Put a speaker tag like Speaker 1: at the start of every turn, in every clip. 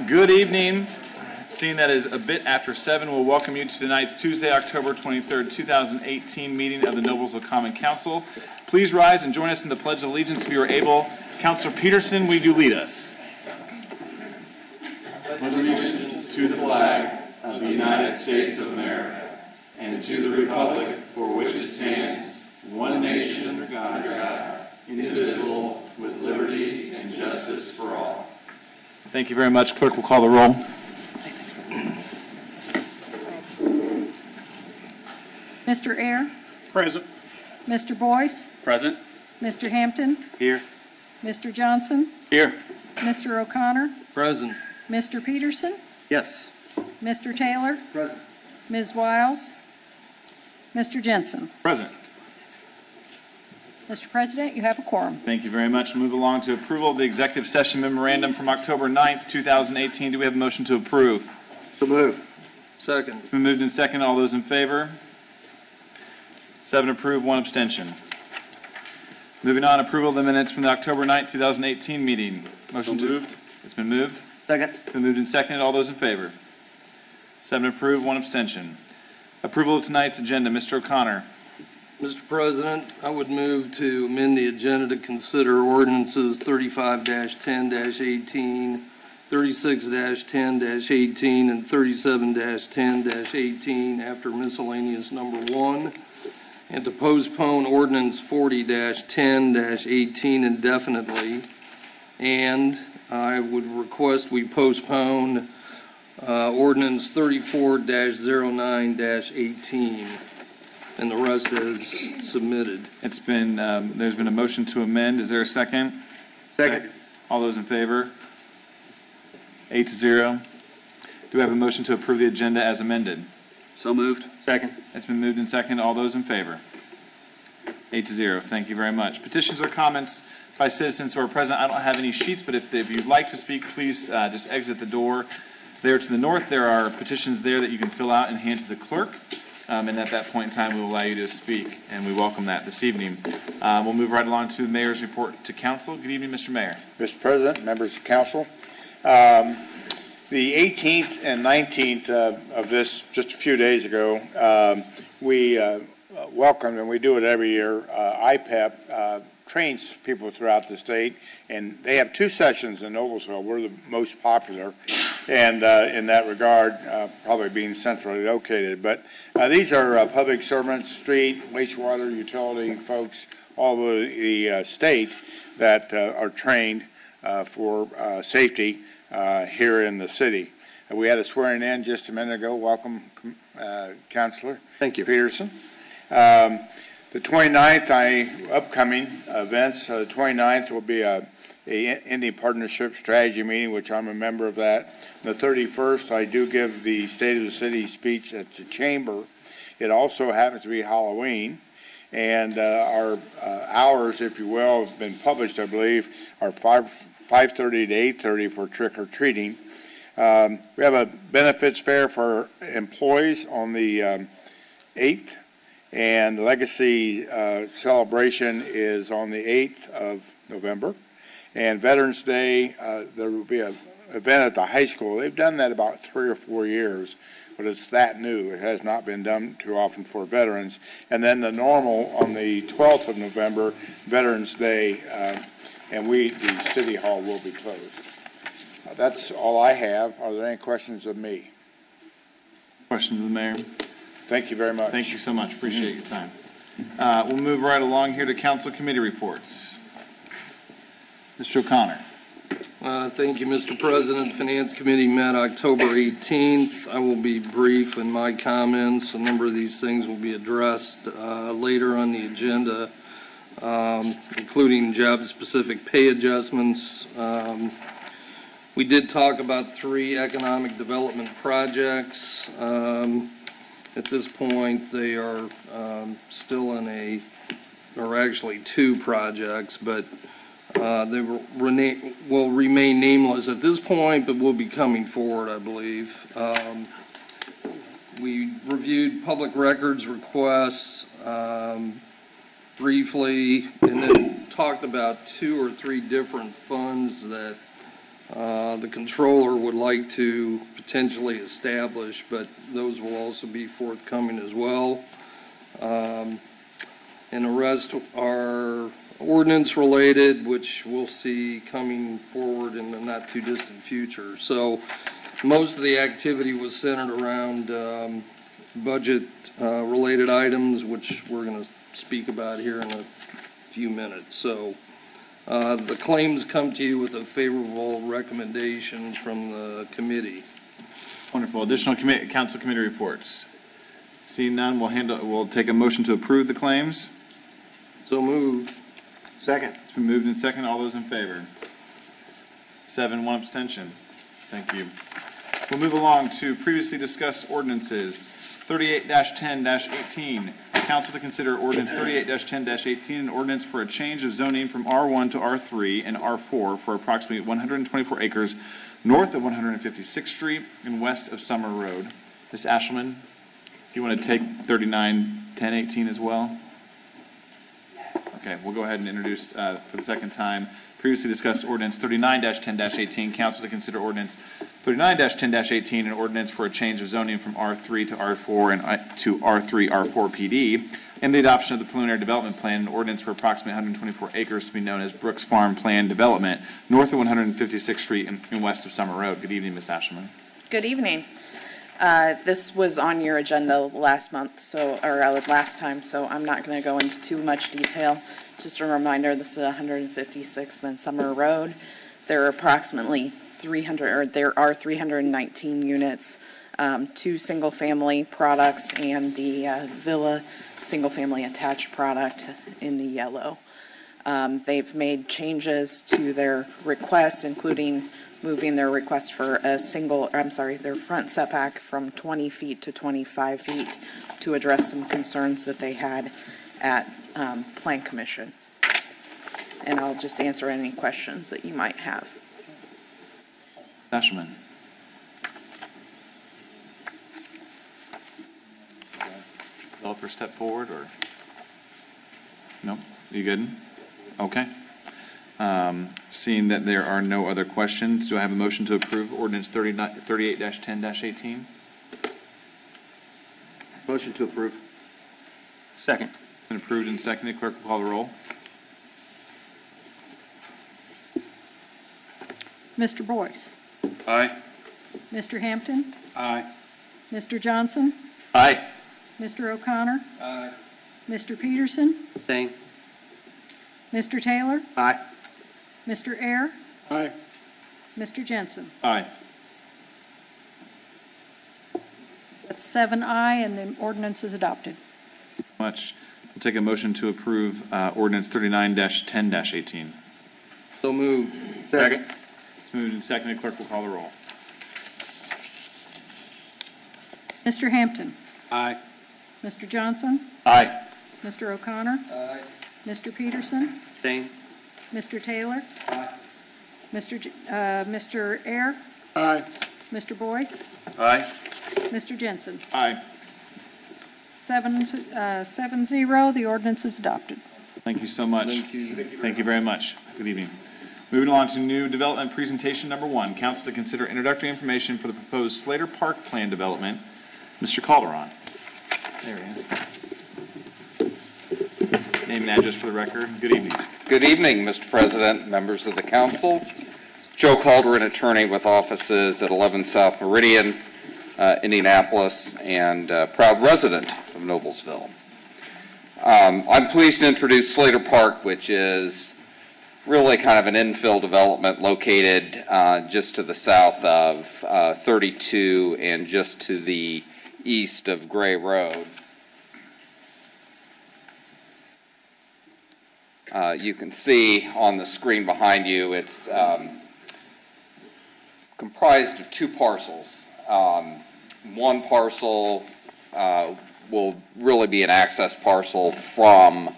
Speaker 1: Good evening. Seeing that is a bit after 7, we'll welcome you to tonight's Tuesday, October 23rd, 2018 meeting of the Noblesville Common Council. Please rise and join us in the Pledge of Allegiance if you are able. Councilor Peterson, will you lead us?
Speaker 2: Pledge allegiance to the flag of the United States of America and to the republic for which it stands, one nation under God, indivisible, with liberty and justice for all.
Speaker 1: Thank you very much. Clerk will call the roll.
Speaker 3: Mr. Ayre?
Speaker 4: Present.
Speaker 3: Mr. Boyce?
Speaker 4: Present.
Speaker 3: Mr. Hampton?
Speaker 4: Here.
Speaker 3: Mr. Johnson?
Speaker 4: Here.
Speaker 3: Mr. O'Connor?
Speaker 4: Present.
Speaker 3: Mr. Peterson?
Speaker 4: Yes.
Speaker 3: Mr. Taylor?
Speaker 4: Present.
Speaker 3: Ms. Wiles? Mr. Jensen?
Speaker 1: Present.
Speaker 3: Mr. President, you have a quorum.
Speaker 1: Thank you very much. Move along to approval of the executive session memorandum from October 9th, 2018. Do we have a motion to approve?
Speaker 4: So moved. Second.
Speaker 1: It's been moved and seconded. All those in favor? 7 approved, 1 abstention. Moving on, approval of the minutes from the October 9th, 2018 meeting. Motion
Speaker 4: So moved.
Speaker 1: It's been moved.
Speaker 4: Second.
Speaker 1: It's been moved and seconded. All those in favor? 7 approved, 1 abstention. Approval of tonight's agenda. Mr. O'Connor.
Speaker 5: Mr. President, I would move to amend the agenda to consider ordinances 35-10-18, 36-10-18, and 37-10-18 after miscellaneous number 1, and to postpone ordinance 40-10-18 indefinitely. And I would request we postpone ordinance 34-09-18. And the rest is submitted.
Speaker 1: It's been, there's been a motion to amend. Is there a second?
Speaker 4: Second.
Speaker 1: All those in favor? 8-0. Do we have a motion to approve the agenda as amended?
Speaker 4: So moved. Second.
Speaker 1: It's been moved and seconded. All those in favor? 8-0. Thank you very much. Petitions or comments by citizens who are present. I don't have any sheets, but if you'd like to speak, please just exit the door there to the north. There are petitions there that you can fill out and hand to the clerk. And at that point in time, we will allow you to speak, and we welcome that this evening. We'll move right along to the mayor's report to council. Good evening, Mr. Mayor.
Speaker 6: Mr. President, members of council. The 18th and 19th of this, just a few days ago, we welcomed, and we do it every year, IPEP trains people throughout the state, and they have 2 sessions in Noblesville. We're the most popular, and in that regard, probably being centrally located. But these are public servants, street, wastewater, utility folks all over the state that are trained for safety here in the city. We had a swearing in just a minute ago. Welcome, Councilor.
Speaker 4: Thank you.
Speaker 6: Peterson. The 29th, upcoming events, the 29th will be a Indian Partnership Strategy meeting, which I'm a member of that. The 31st, I do give the State of the City speech at the Chamber. It also happens to be Halloween, and our hours, if you will, have been published, I believe, are 5:30 to 8:30 for trick-or-treating. We have a benefits fair for employees on the 8th. And the Legacy celebration is on the 8th of November. And Veterans Day, there will be an event at the high school. They've done that about 3 or 4 years, but it's that new. It has not been done too often for veterans. And then the normal on the 12th of November, Veterans Day, and the City Hall will be closed. That's all I have. Are there any questions of me?
Speaker 1: Questions of the mayor?
Speaker 6: Thank you very much.
Speaker 1: Thank you so much. Appreciate your time. We'll move right along here to council committee reports. Mr. O'Connor.
Speaker 5: Thank you, Mr. President. Finance Committee met October 18th. I will be brief in my comments. A number of these things will be addressed later on the agenda, including job-specific pay adjustments. We did talk about 3 economic development projects. At this point, they are still in or actually 2 projects, but they will remain nameless at this point, but will be coming forward, I believe. We reviewed public records requests briefly, and then talked about 2 or 3 different funds that the controller would like to potentially establish, but those will also be forthcoming as well. And the rest are ordinance related, which we'll see coming forward in the not too distant future. So most of the activity was centered around budget related items, which we're going to speak about here in a few minutes. So the claims come to you with a favorable recommendation from the committee.
Speaker 1: Wonderful. Additional council committee reports. Seeing none, we'll take a motion to approve the claims.
Speaker 5: So moved.
Speaker 4: Second.
Speaker 1: It's been moved and second. All those in favor? 7, 1 abstention. Thank you. We'll move along to previously discussed ordinances. 38-10-18. Council to consider ordinance 38-10-18, an ordinance for a change of zoning from R1 to R3 and R4 for approximately 124 acres north of 156th Street and west of Summer Road. Ms. Ashelman, do you want to take 39-10-18 as well? Okay, we'll go ahead and introduce for the second time previously discussed ordinance 39-10-18. Council to consider ordinance 39-10-18, an ordinance for a change of zoning from R3 to R4 and to R3 R4 PD, and the adoption of the preliminary development plan, an ordinance for approximately 124 acres to be known as Brooks Farm Plan Development, north of 156th Street and west of Summer Road. Good evening, Ms. Ashelman.
Speaker 7: Good evening. This was on your agenda last month, last time, so I'm not going to go into too much detail. Just a reminder, this is 156th and Summer Road. There are approximately 319 units, 2 single-family products, and the villa single-family attached product in the yellow. They've made changes to their request, including moving their request for their front setback from 20 feet to 25 feet to address some concerns that they had at Plan Commission. And I'll just answer any questions that you might have.
Speaker 1: Ashelman. Developer step forward, or? No? You good? Okay. Seeing that there are no other questions, do I have a motion to approve ordinance 38-10-18?
Speaker 4: Motion to approve. Second.
Speaker 1: Been approved and seconded. Clerk will call the roll.
Speaker 3: Mr. Boyce?
Speaker 4: Aye.
Speaker 3: Mr. Hampton?
Speaker 4: Aye.
Speaker 3: Mr. Johnson?
Speaker 4: Aye.
Speaker 3: Mr. O'Connor?
Speaker 5: Aye.
Speaker 3: Mr. Peterson?
Speaker 4: Same.
Speaker 3: Mr. Taylor?
Speaker 4: Aye.
Speaker 3: Mr. Ayers?
Speaker 4: Aye.
Speaker 3: Mr. Jensen?
Speaker 1: Aye.
Speaker 3: That's 7 ayes, and the ordinance is adopted.
Speaker 1: Much. We'll take a motion to approve ordinance 39-10-18.
Speaker 5: So moved.
Speaker 4: Second.
Speaker 1: It's moved and seconded. Clerk will call the roll.
Speaker 3: Mr. Hampton?
Speaker 4: Aye.
Speaker 3: Mr. Johnson?
Speaker 4: Aye.
Speaker 3: Mr. O'Connor?
Speaker 5: Aye.
Speaker 3: Mr. Peterson?
Speaker 4: Same.
Speaker 3: Mr. Taylor?
Speaker 4: Aye.
Speaker 3: Mr. Ayers?
Speaker 4: Aye.
Speaker 3: Mr. Boyce?
Speaker 4: Aye.
Speaker 3: Mr. Jensen?
Speaker 1: Aye.
Speaker 3: 7-0, the ordinance is adopted.
Speaker 1: Thank you so much.
Speaker 5: Thank you.
Speaker 1: Thank you very much. Good evening. Moving along to new development presentation number 1. Council to consider introductory information for the proposed Slater Park Plan development. Mr. Calderon. There he is. Name and address for the record. Good evening.
Speaker 8: Good evening, Mr. President, members of the council. Joe Calderon, attorney with offices at 11 South Meridian, Indianapolis, and proud resident of Noblesville. I'm pleased to introduce Slater Park, which is really kind of an infill development located just to the south of 32 and just to the east of Gray Road. You can see on the screen behind you, it's comprised of 2 parcels. One parcel will really be an access parcel from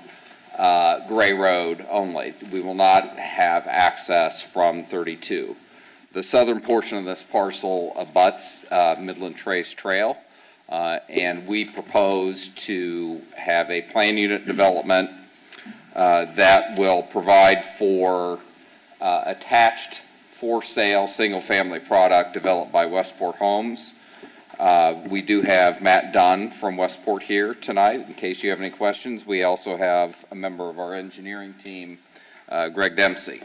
Speaker 8: Gray Road only. We will not have access from 32. The southern portion of this parcel abuts Midland Trace Trail, and we propose to have a plan unit development that will provide for attached for sale, single-family product developed by Westport Homes. We do have Matt Dunn from Westport here tonight, in case you have any questions. We also have a member of our engineering team, Greg Dempsey.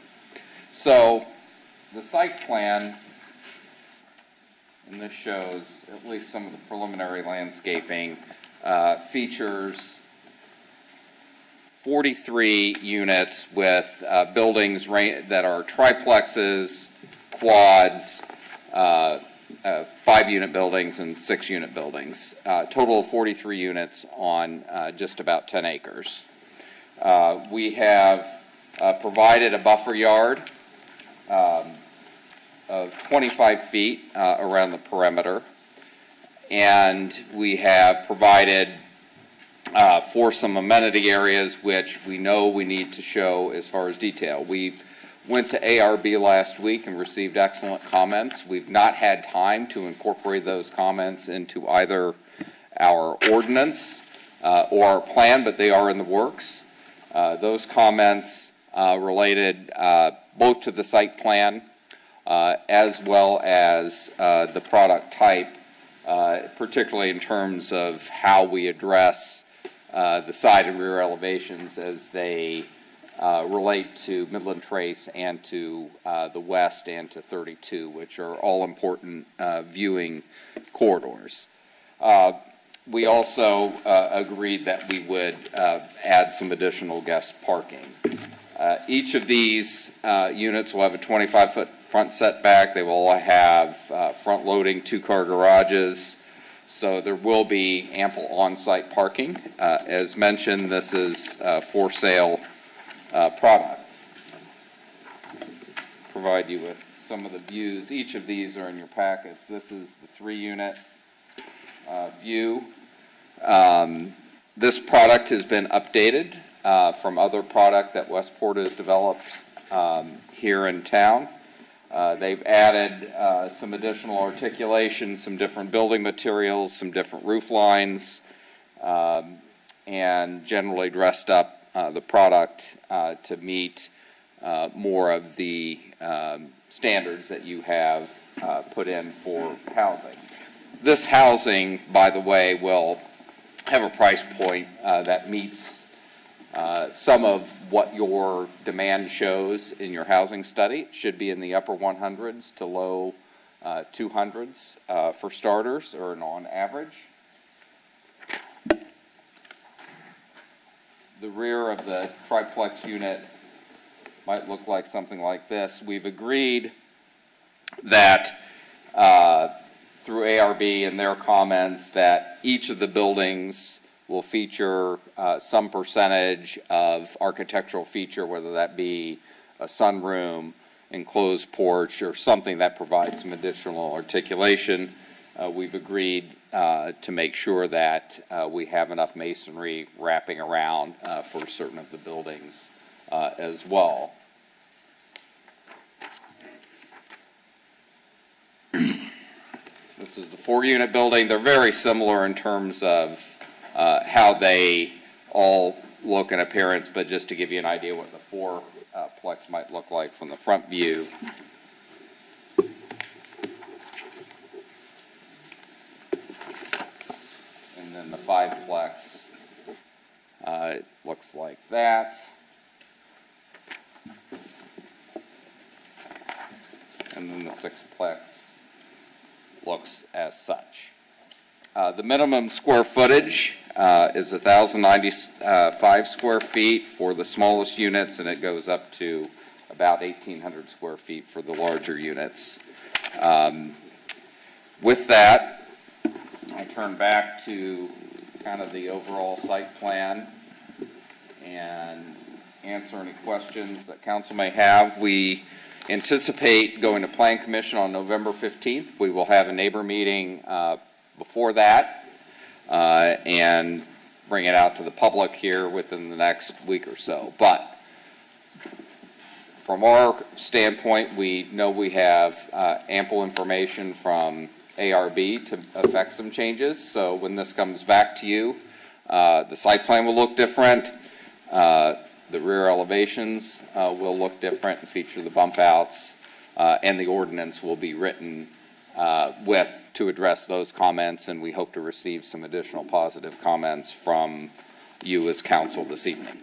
Speaker 8: So the site plan, and this shows at least some of the preliminary landscaping, features 43 units with buildings that are triplexes, quads, 5-unit buildings and 6-unit buildings. Total of 43 units on just about 10 acres. We have provided a buffer yard of 25 feet around the perimeter, and we have provided for some amenity areas which we know we need to show as far as detail. We went to ARB last week and received excellent comments. We've not had time to incorporate those comments into either our ordinance or our plan, but they are in the works. Those comments related both to the site plan as well as the product type, particularly in terms of how we address the side and rear elevations as they relate to Midland Trace and to the west and to 32, which are all important viewing corridors. We also agreed that we would add some additional guest parking. Each of these units will have a 25-foot front setback. They will all have front-loading 2-car garages. So there will be ample on-site parking. As mentioned, this is for sale product. Provide you with some of the views. Each of these are in your packets. This is the 3-unit view. This product has been updated from other product that Westport has developed here in town. They've added some additional articulation, some different building materials, some different roof lines, and generally dressed up the product to meet more of the standards that you have put in for housing. This housing, by the way, will have a price point that meets some of what your demand shows in your housing study. It should be in the upper 100s to low 200s for starters, or on average. The rear of the triplex unit might look like something like this. We've agreed that through ARB and their comments that each of the buildings will feature some percentage of architectural feature, whether that be a sunroom, enclosed porch, or something that provides some additional articulation. We've agreed to make sure that we have enough masonry wrapping around for certain of the buildings as well. This is the 4-unit building. They're very similar in terms of how they all look in appearance, but just to give you an idea what the 4-plex might look like from the front view. And then the 5-plex looks like that. And then the 6-plex looks as such. The minimum square footage is 1,095 square feet for the smallest units, and it goes up to about 1,800 square feet for the larger units. With that, I turn back to kind of the overall site plan and answer any questions that council may have. We anticipate going to Plan Commission on November 15th. We will have a neighbor meeting before that and bring it out to the public here within the next week or so. But from our standpoint, we know we have ample information from ARB to affect some changes. So when this comes back to you, the site plan will look different. The rear elevations will look different and feature the bump outs. and the ordinance will be written to address those comments, and we hope to receive some additional positive comments from you as council this evening.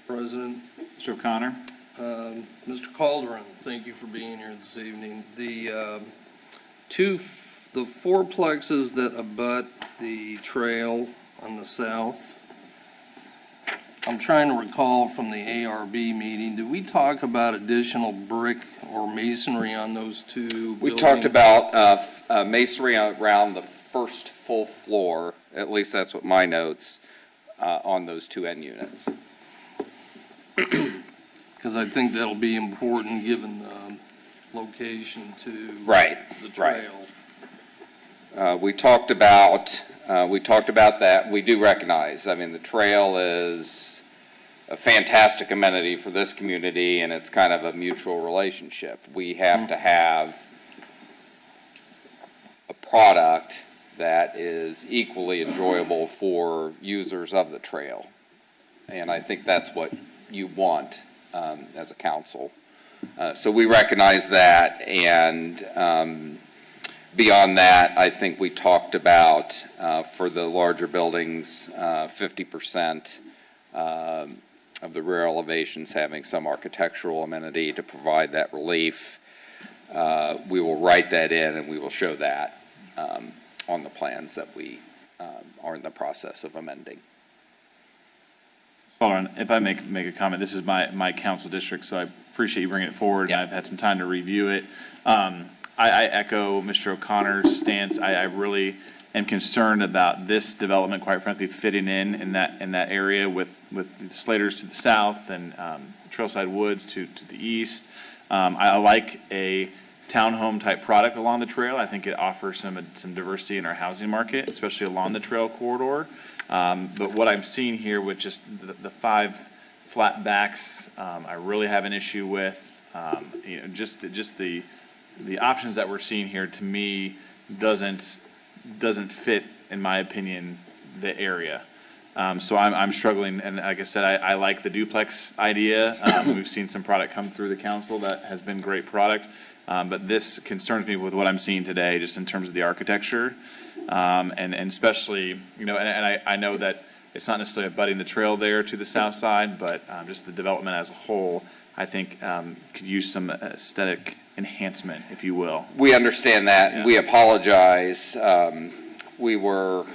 Speaker 5: President.
Speaker 1: Mr. O'Connor?
Speaker 5: Mr. Calderon, thank you for being here this evening. The fourplexes that abut the trail on the south, I'm trying to recall from the ARB meeting, did we talk about additional brick or masonry on those two buildings?
Speaker 8: We talked about masonry around the first full floor, at least that's what my notes, on those two end units.
Speaker 5: Because I think that'll be important given the location to the trail.
Speaker 8: We talked about that. We do recognize, I mean, the trail is a fantastic amenity for this community, and it's kind of a mutual relationship. We have to have a product that is equally enjoyable for users of the trail. And I think that's what you want as a council. So we recognize that, and beyond that, I think we talked about, for the larger buildings, 50% of the rear elevations having some architectural amenity to provide that relief. We will write that in, and we will show that on the plans that we are in the process of amending.
Speaker 1: Hold on, if I make a comment, this is my council district, so I appreciate you bringing it forward, and I've had some time to review it. I echo Mr. O'Connor's stance. I really am concerned about this development, quite frankly, fitting in that area with the Slaters to the south and Trailside Woods to the east. I like a townhome type product along the trail. I think it offers some diversity in our housing market, especially along the trail corridor. But what I'm seeing here with just the 5 flat backs, I really have an issue with. Just the options that we're seeing here, to me, doesn't fit, in my opinion, the area. So I'm struggling, and like I said, I like the duplex idea. We've seen some product come through the council that has been great product, but this concerns me with what I'm seeing today, just in terms of the architecture, and especially, and I know that it's not necessarily abutting the trail there to the south side, but just the development as a whole, I think could use some aesthetic enhancement, if you will.
Speaker 8: We understand that.
Speaker 1: Yeah.
Speaker 8: We apologize. We were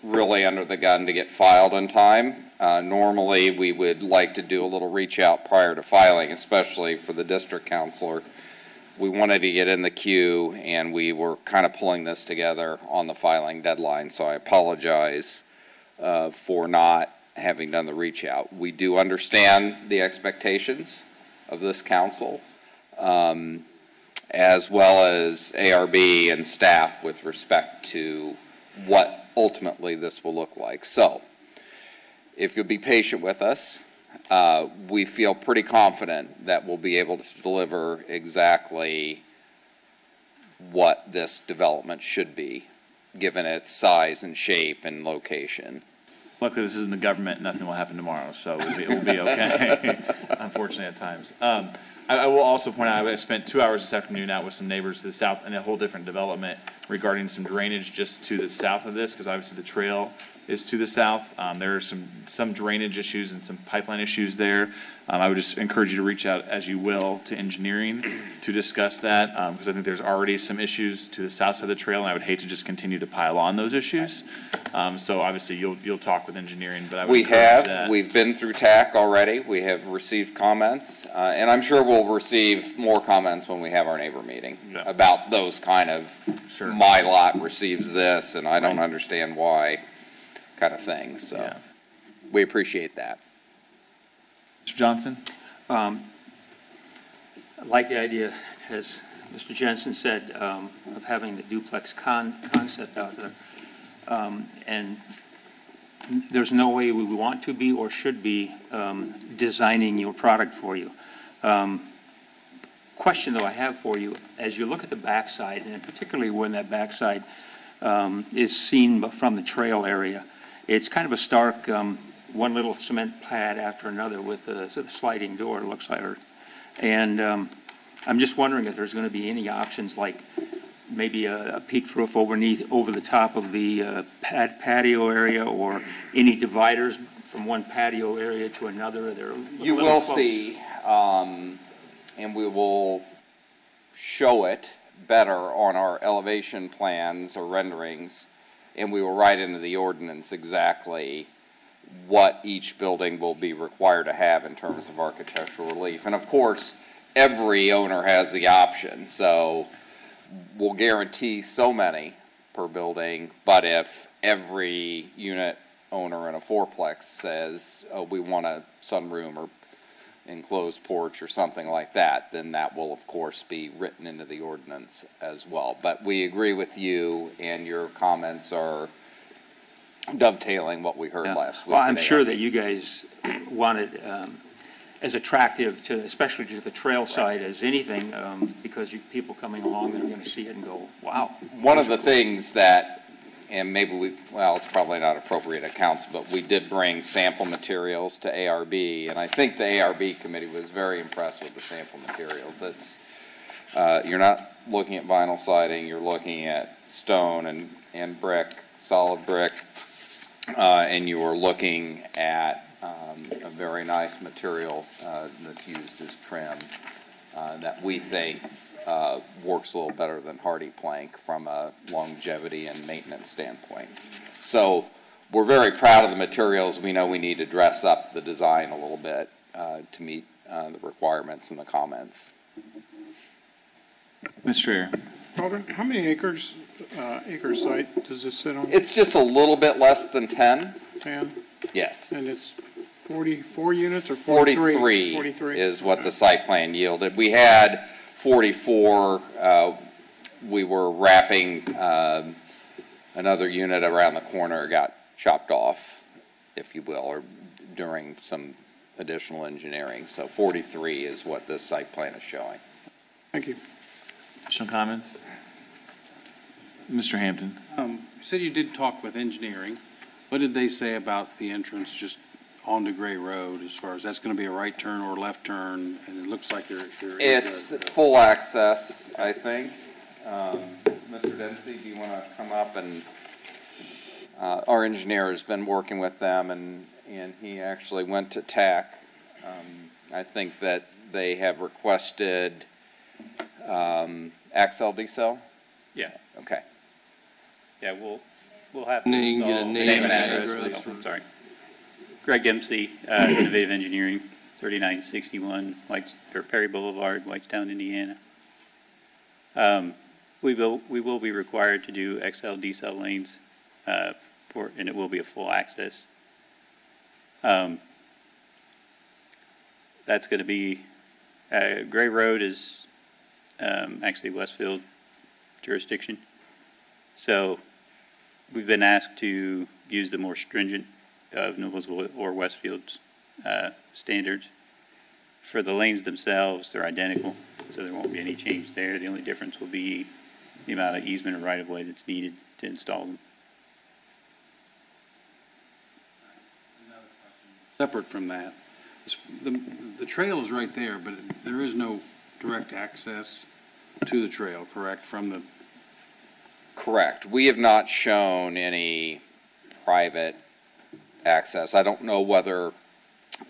Speaker 8: really under the gun to get filed in time. Normally, we would like to do a little reach out prior to filing, especially for the district councilor. We wanted to get in the queue, and we were kind of pulling this together on the filing deadline, so I apologize for not having done the reach out. We do understand the expectations of this council, as well as ARB and staff with respect to what ultimately this will look like. So, if you'll be patient with us, we feel pretty confident that we'll be able to deliver exactly what this development should be, given its size and shape and location.
Speaker 1: Luckily, this isn't the government. Nothing will happen tomorrow, so it will be okay, unfortunately, at times. I will also point out I spent 2 hours this afternoon out with some neighbors to the south in a whole different development regarding some drainage just to the south of this, because obviously the trail is to the south. There are some drainage issues and some pipeline issues there. I would just encourage you to reach out, as you will, to engineering to discuss that, because I think there's already some issues to the south side of the trail, and I would hate to just continue to pile on those issues. So obviously you'll talk with engineering, but I would encourage that.
Speaker 8: We've been through TAC already. We have received comments, and I'm sure we'll receive more comments when we have our neighbor meeting about those kind of, my lot receives this, and I don't understand why, kind of things. So we appreciate that.
Speaker 1: Mr. Johnson?
Speaker 9: I like the idea, as Mr. Jensen said, of having the duplex concept out there. And there's no way we want to be or should be designing your product for you. Question, though, I have for you, as you look at the backside, and particularly when that backside is seen from the trail area. It's kind of a stark, one little cement pad after another with a sort of sliding door, it looks like. And I'm just wondering if there's going to be any options like maybe a peaked roof over the top of the patio area, or any dividers from one patio area to another.
Speaker 8: You will see, and we will show it better on our elevation plans or renderings, and we will write into the ordinance exactly what each building will be required to have in terms of architectural relief. And of course, every owner has the option, so we'll guarantee so many per building, but if every unit owner in a fourplex says, oh, we want a sunroom or enclosed porch or something like that, then that will of course be written into the ordinance as well. But we agree with you, and your comments are dovetailing what we heard last week.
Speaker 9: Well, I'm sure that you guys wanted as attractive to, especially to the trail side as anything, because people coming along, they're going to see it and go, wow.
Speaker 8: One of the things that, and maybe well, it's probably not appropriate at council, but we did bring sample materials to ARB, and I think the ARB committee was very impressed with the sample materials. It's, you're not looking at vinyl siding, you're looking at stone and brick, solid brick, and you are looking at a very nice material that's used as trim that we think works a little better than hardy plank from a longevity and maintenance standpoint. So we're very proud of the materials. We know we need to dress up the design a little bit to meet the requirements and the comments.
Speaker 1: Ms. Strayer.
Speaker 10: Alderman, how many acre site does this sit on?
Speaker 8: It's just a little bit less than 10.
Speaker 10: 10?
Speaker 8: Yes.
Speaker 10: And it's 44 units or 43?
Speaker 8: 43 is what the site plan yielded. We had 44. We were wrapping another unit around the corner. It got chopped off, if you will, or during some additional engineering. So 43 is what this site plan is showing.
Speaker 10: Thank you.
Speaker 1: Additional comments? Mr. Hampton.
Speaker 11: You said you did talk with engineering. What did they say about the entrance just onto Gray Road, as far as that's going to be a right turn or left turn? And it looks like there is
Speaker 8: It's full access, I think. Mr. Dempsey, do you want to come up? And our engineer has been working with them, and he actually went to TAC. I think that they have requested Axle decel?
Speaker 12: Yeah.
Speaker 8: Okay.
Speaker 12: Yeah, we'll have to
Speaker 5: Name,
Speaker 12: install.
Speaker 5: get a name
Speaker 8: and
Speaker 5: address.
Speaker 12: Address. Sorry. Greg Dempsey, Innovative Engineering, 3961 Perry Boulevard, Whitestown, Indiana. We will be required to do XL decel lanes and it will be a full access. That's going to be Gray Road is actually Westfield jurisdiction. So we've been asked to use the more stringent of Noblesville or Westfield's standards. For the lanes themselves, they're identical, so there won't be any change there. The only difference will be the amount of easement or right-of-way that's needed to install them.
Speaker 11: separate from that. The trail is right there, but there is no direct access to the trail, correct, from the...
Speaker 8: Correct. We have not shown any private access. I don't know whether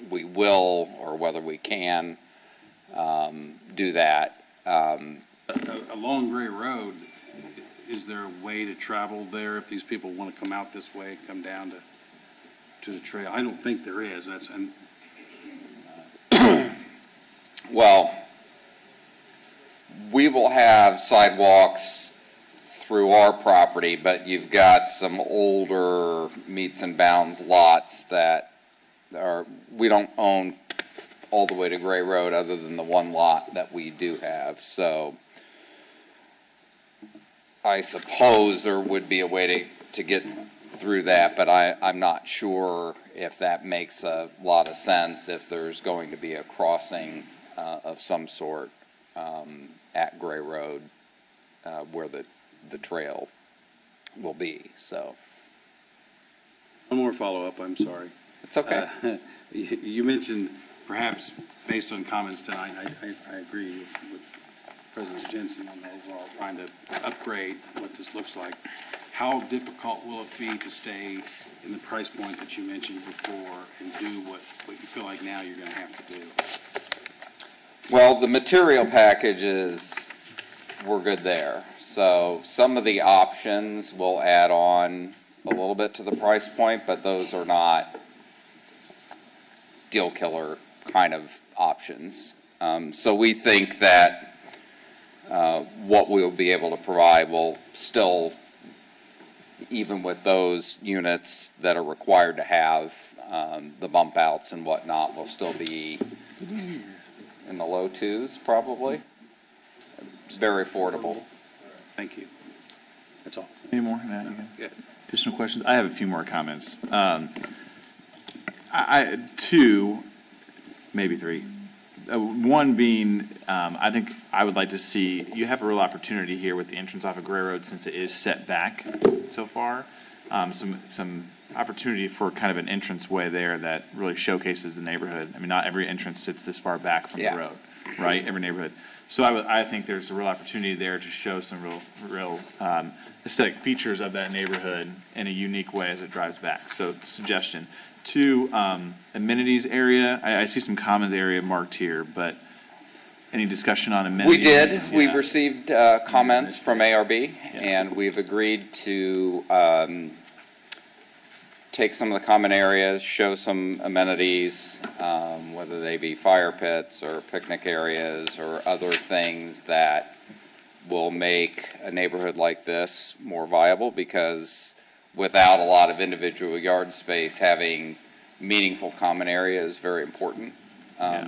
Speaker 8: we will or whether we can do that.
Speaker 11: Along Gray Road, is there a way to travel there if these people want to come out this way, come down to the trail? I don't think there is.
Speaker 8: Well, we will have sidewalks through our property, but you've got some older meets and bounds lots that we don't own all the way to Gray Road other than the one lot that we do have. So I suppose there would be a way to get through that, but I'm not sure if that makes a lot of sense, if there's going to be a crossing of some sort at Gray Road where the trail will be, so.
Speaker 11: One more follow-up, I'm sorry.
Speaker 8: It's okay.
Speaker 11: You mentioned, perhaps based on comments tonight, I agree with President Jensen on the overall trying to upgrade what this looks like. How difficult will it be to stay in the price point that you mentioned before and do what you feel like now you're going to have to do?
Speaker 8: Well, the material packages, we're good there. So some of the options will add on a little bit to the price point, but those are not deal killer kind of options. So we think that what we'll be able to provide will still, even with those units that are required to have the bump outs and whatnot, will still be in the low twos, probably. It's very affordable.
Speaker 11: Thank you. That's all.
Speaker 1: Any more? Additional questions? I have a few more comments. Two, maybe three. One being, I think I would like to see, you have a real opportunity here with the entrance off of Gray Road since it is set back so far. Some opportunity for kind of an entrance way there that really showcases the neighborhood. I mean, not every entrance sits this far back from the road, right? Every neighborhood. So I think there's a real opportunity there to show some real aesthetic features of that neighborhood in a unique way as it drives back. So suggestion. Two, amenities area. I see some commons area marked here, but any discussion on amenities?
Speaker 8: We did. Yeah. We received comments from ARB, and we've agreed to take some of the common areas, show some amenities, whether they be fire pits or picnic areas or other things that will make a neighborhood like this more viable, because without a lot of individual yard space, having meaningful common area is very important.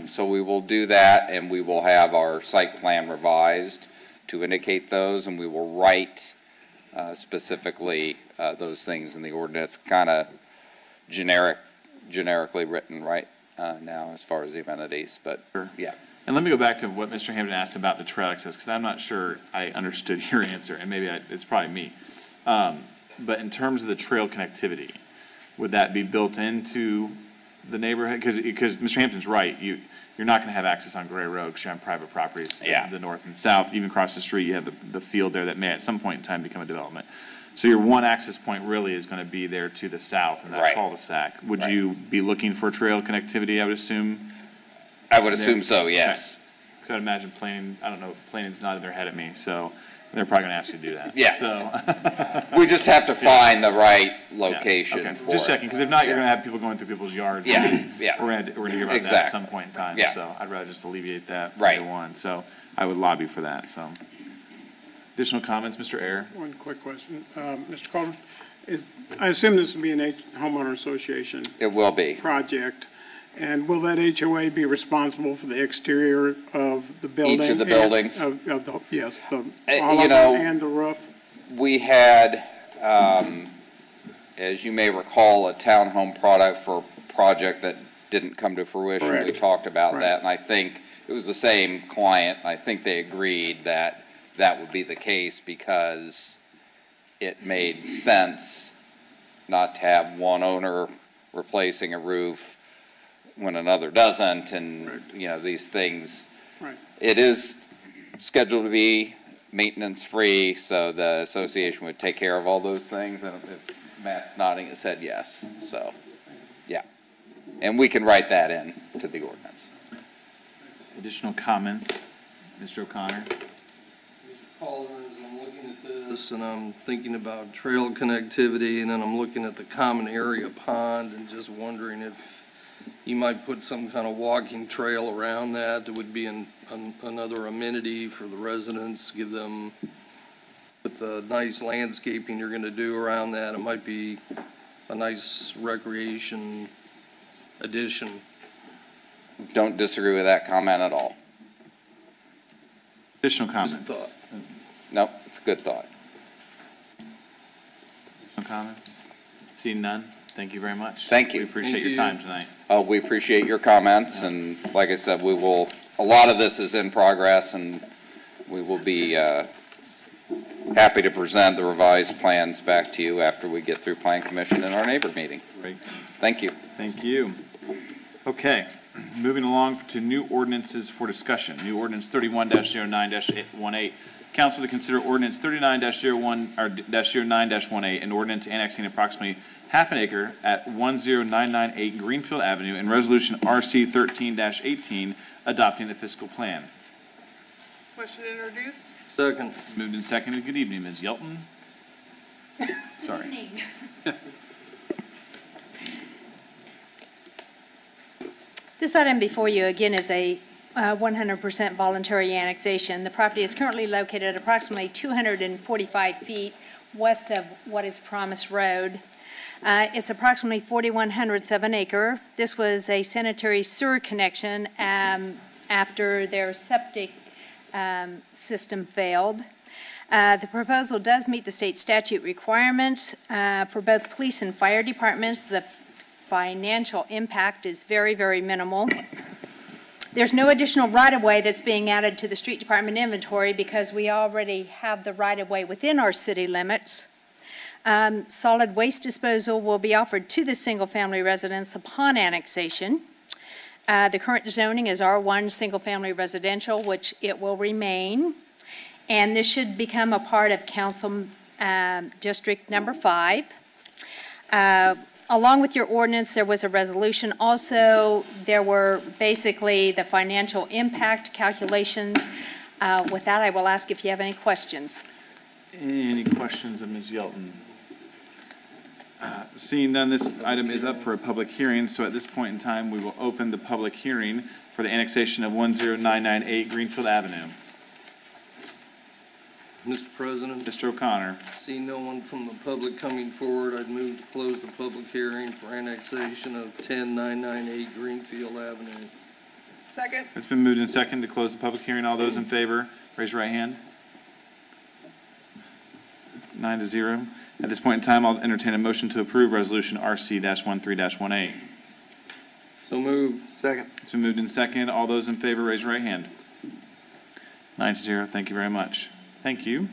Speaker 8: So we will do that, and we will have our site plan revised to indicate those, and we will write specifically those things in the ordinance, kind of generically written right now as far as the amenities, but yeah.
Speaker 1: And let me go back to what Mr. Hampton asked about the trail access, because I'm not sure I understood your answer, and maybe it's probably me. But in terms of the trail connectivity, would that be built into the neighborhood? Because Mr. Hampton's right, you're not going to have access on Gray Road because you're on private properties, the north and south. Even across the street, you have the field there that may at some point in time become a development. So your one access point really is going to be there to the south in that cul-de-sac. Would you be looking for trail connectivity, I would assume?
Speaker 8: I would assume so, yes.
Speaker 1: Because I'd imagine Plain, I don't know, Plain's nodding their head at me, so they're probably going to ask you to do that.
Speaker 8: Yeah.
Speaker 1: So
Speaker 8: we just have to find the right location for it.
Speaker 1: Just checking, because if not, you're going to have people going through people's yards.
Speaker 8: Yeah.
Speaker 1: We're going to hear about that at some point in time. So I'd rather just alleviate that from day one. So I would lobby for that. So additional comments, Mr. Ayer?
Speaker 10: One quick question. Mr. Calderon, I assume this will be an homeowner association.
Speaker 8: It will be.
Speaker 10: Project. And will that HOA be responsible for the exterior of the building?
Speaker 8: Each of the buildings?
Speaker 10: Yes,
Speaker 8: and
Speaker 10: the roof?
Speaker 8: We had, as you may recall, a townhome project that didn't come to fruition.
Speaker 10: Correct.
Speaker 8: We talked about that, and I think it was the same client. I think they agreed that that would be the case because it made sense not to have one owner replacing a roof when another doesn't, and these things. It is scheduled to be maintenance free, so the association would take care of all those things, and if Matt's nodding his head yes, so yeah, and we can write that in to the ordinance.
Speaker 1: Additional comments, Mr. O'Connor?
Speaker 5: Mr. Calderon, as I'm looking at this and I'm thinking about trail connectivity, and then I'm looking at the common area pond and just wondering if you might put some kind of walking trail around that would be another amenity for the residents, give them, with the nice landscaping you're going to do around that, it might be a nice recreation addition.
Speaker 8: Don't disagree with that comment at all.
Speaker 1: Additional comments?
Speaker 5: Just a thought.
Speaker 8: Nope, it's a good thought.
Speaker 1: Additional comments? Seeing none? Thank you very much.
Speaker 8: Thank you.
Speaker 1: We appreciate your time tonight.
Speaker 8: We appreciate your comments, and like I said, a lot of this is in progress, and we will be happy to present the revised plans back to you after we get through Plan Commission and our neighbor meeting.
Speaker 1: Great.
Speaker 8: Thank you.
Speaker 1: Thank you. Okay, moving along to new ordinances for discussion. New ordinance 31-09-18. Council to consider ordinance 39-01 or -09-18, an ordinance annexing approximately half an acre at 10998 Greenfield Avenue, and resolution RC 13-18 adopting the fiscal plan.
Speaker 13: Motion to introduce?
Speaker 5: Second.
Speaker 1: Moved and seconded. Good evening, Ms. Yelton. Sorry.
Speaker 14: This item before you, again, is a 100% voluntary annexation. The property is currently located approximately 245 feet west of what is Promise Road. It's approximately 4,107 acre. This was a sanitary sewer connection after their septic system failed. The proposal does meet the state statute requirements for both police and fire departments. The financial impact is very, very minimal. There's no additional right-of-way that's being added to the street department inventory because we already have the right-of-way within our city limits. Solid waste disposal will be offered to the single-family residents upon annexation. The current zoning is R1 single-family residential, which it will remain. And this should become a part of Council District Number 5. Along with your ordinance, there was a resolution. Also, there were basically the financial impact calculations. With that, I will ask if you have any questions.
Speaker 1: Any questions of Ms. Yelton? Seeing none, this item is up for a public hearing, so at this point in time, we will open the public hearing for the annexation of 10998 Greenfield Avenue.
Speaker 5: Mr. President,
Speaker 1: Mr. O'Connor.
Speaker 5: seeing no one from the public coming forward, I'd move to close the public hearing for annexation of 10998 Greenfield Avenue.
Speaker 13: Second.
Speaker 1: It's been moved and seconded to close the public hearing. All those in favor, raise your right hand. 9-0. At this point in time, I'll entertain a motion to approve resolution RC-13-18.
Speaker 5: So moved.
Speaker 4: Second.
Speaker 1: It's been moved and seconded. All those in favor, raise your right hand. 9-0. Thank you very much. Thank you.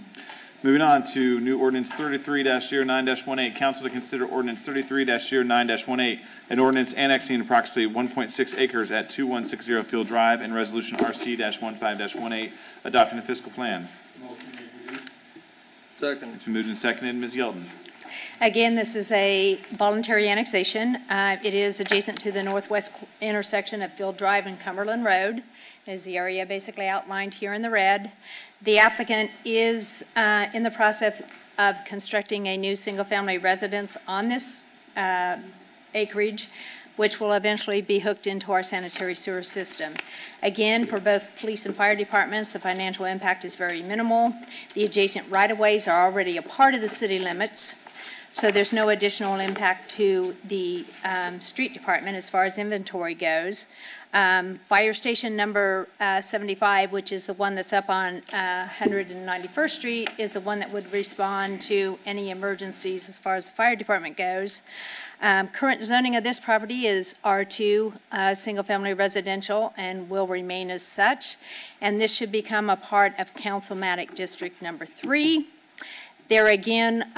Speaker 1: Moving on to new ordinance 33-09-18. Council to consider ordinance 33-09-18, an ordinance annexing approximately 1.6 acres at 2160 Field Drive, and resolution RC-15-18 adopting the fiscal plan.
Speaker 5: Second.
Speaker 1: It's been moved and seconded. Ms. Yelton.
Speaker 14: Again, this is a voluntary annexation. It is adjacent to the northwest intersection of Field Drive and Cumberland Road. It is the area basically outlined here in the red. The applicant is in the process of constructing a new single-family residence on this acreage, which will eventually be hooked into our sanitary sewer system. Again, for both police and fire departments, the financial impact is very minimal. The adjacent right-of-ways are already a part of the city limits, so there's no additional impact to the street department as far as inventory goes. Fire station number 75, which is the one that's up on 191st Street, is the one that would respond to any emergencies as far as the fire department goes. Current zoning of this property is R2, single-family residential, and will remain as such. And this should become a part of Councilmatic District Number 3. There again,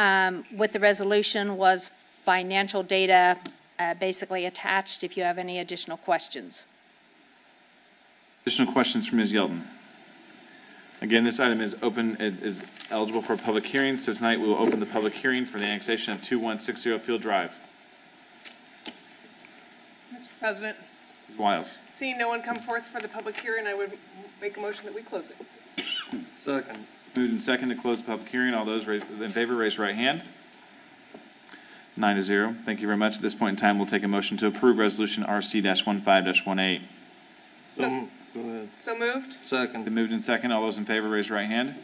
Speaker 14: with the resolution was financial data basically attached if you have any additional questions.
Speaker 1: Additional questions from Ms. Yelton? Again, this item is open, it is eligible for a public hearing, so tonight we will open the public hearing for the annexation of 2160 Field Drive.
Speaker 13: Mr. President,
Speaker 1: Ms. Wiles.
Speaker 13: seeing no one come forth for the public hearing, I would make a motion that we close it.
Speaker 5: Second.
Speaker 1: Moved and seconded to close the public hearing. All those in favor, raise your right hand. 9-0. Thank you very much. At this point in time, we'll take a motion to approve resolution RC-15-18.
Speaker 5: So, go ahead.
Speaker 13: So moved.
Speaker 5: Second.
Speaker 1: Been moved and seconded. All those in favor, raise your right hand.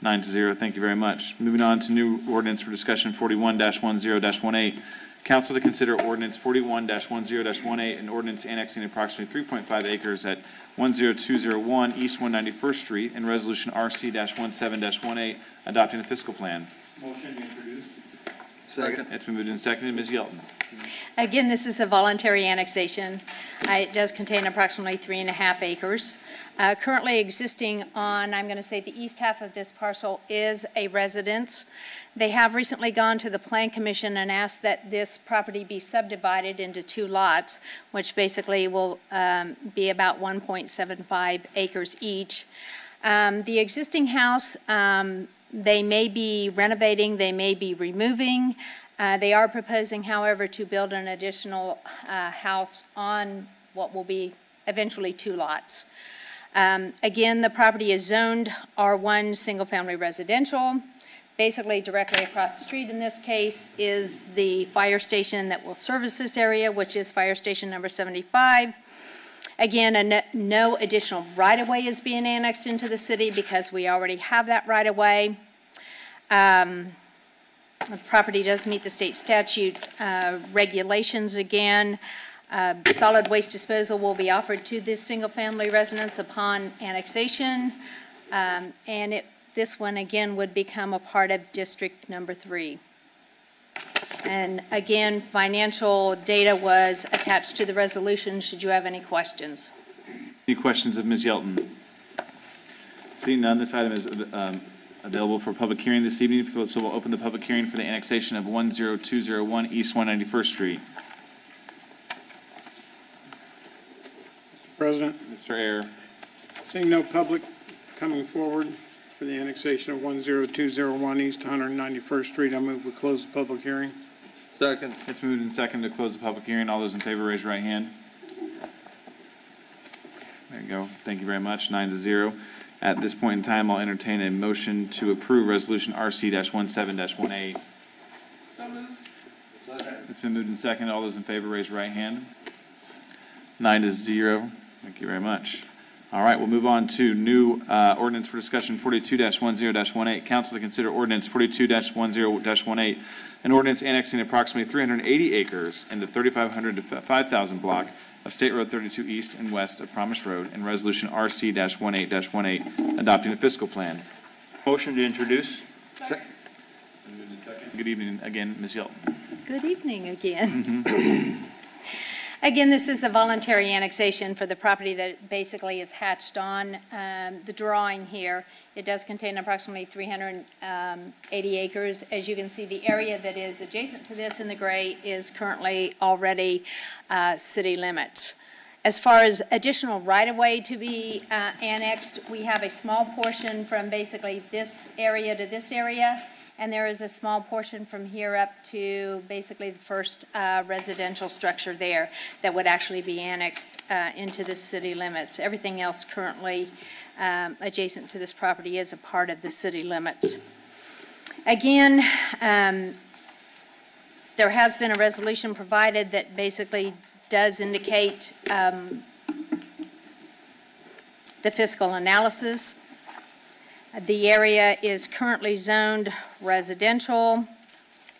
Speaker 1: 9-0. Thank you very much. Moving on to new ordinance for discussion 41-10-18. Council to consider ordinance 41-10-18, an ordinance annexing approximately 3.5 acres at 10201 East 191st Street, and resolution RC-17-18 adopting a fiscal plan.
Speaker 11: Motion to introduce.
Speaker 5: Second.
Speaker 1: It's been moved and seconded. Ms. Yelton.
Speaker 14: Again, this is a voluntary annexation. It does contain approximately 3.5 acres. Currently existing on, I'm going to say the east half of this parcel is a residence. They have recently gone to the Plan Commission and asked that this property be subdivided into 2 lots, which basically will be about 1.75 acres each. The existing house, they may be renovating, they may be removing. They are proposing, however, to build an additional house on what will be eventually 2 lots. Again, the property is zoned R1 single-family residential. Basically, directly across the street in this case is the fire station that will service this area, which is fire station number 75. Again, no additional right-of-way is being annexed into the city because we already have that right-of-way. The property does meet the state statute regulations again. Solid waste disposal will be offered to this single-family residence upon annexation. And this one, again, would become a part of District Number 3. And again, financial data was attached to the resolution. Should you have any questions?
Speaker 1: Any questions of Ms. Yelton? Seeing none, this item is available for public hearing this evening, so we'll open the public hearing for the annexation of 10201 East 191st Street.
Speaker 10: Mr. President,
Speaker 1: Mr. Ayer.
Speaker 10: seeing no public coming forward for the annexation of 10201 East 191st Street, I move we close the public hearing.
Speaker 5: Second.
Speaker 1: It's moved and seconded to close the public hearing. All those in favor, raise your right hand. There you go. Thank you very much. 9-0. At this point in time, I'll entertain a motion to approve Resolution RC-17-1A.
Speaker 13: So moved.
Speaker 1: It's been moved and seconded. All those in favor, raise your right hand. 9-0. Thank you very much. All right, we'll move on to new ordinance for discussion 42-10-18. Council to consider ordinance 42-10-18, an ordinance annexing approximately 380 acres in the 3,500 to 5,000 block of State Road 32 east and west of Promise Road, and Resolution RC-18-18, adopting a fiscal plan.
Speaker 9: Motion to introduce.
Speaker 1: Good evening again, Ms. Yelton.
Speaker 14: Good evening again. Again, this is a voluntary annexation for the property that basically is hatched on the drawing here. It does contain approximately 380 acres. As you can see, the area that is adjacent to this in the gray is currently already city limits. As far as additional right-of-way to be annexed, we have a small portion from basically this area to this area, and there is a small portion from here up to basically the first residential structure there that would actually be annexed into the city limits. Everything else currently adjacent to this property is a part of the city limits. Again, there has been a resolution provided that basically does indicate the fiscal analysis. The area is currently zoned residential.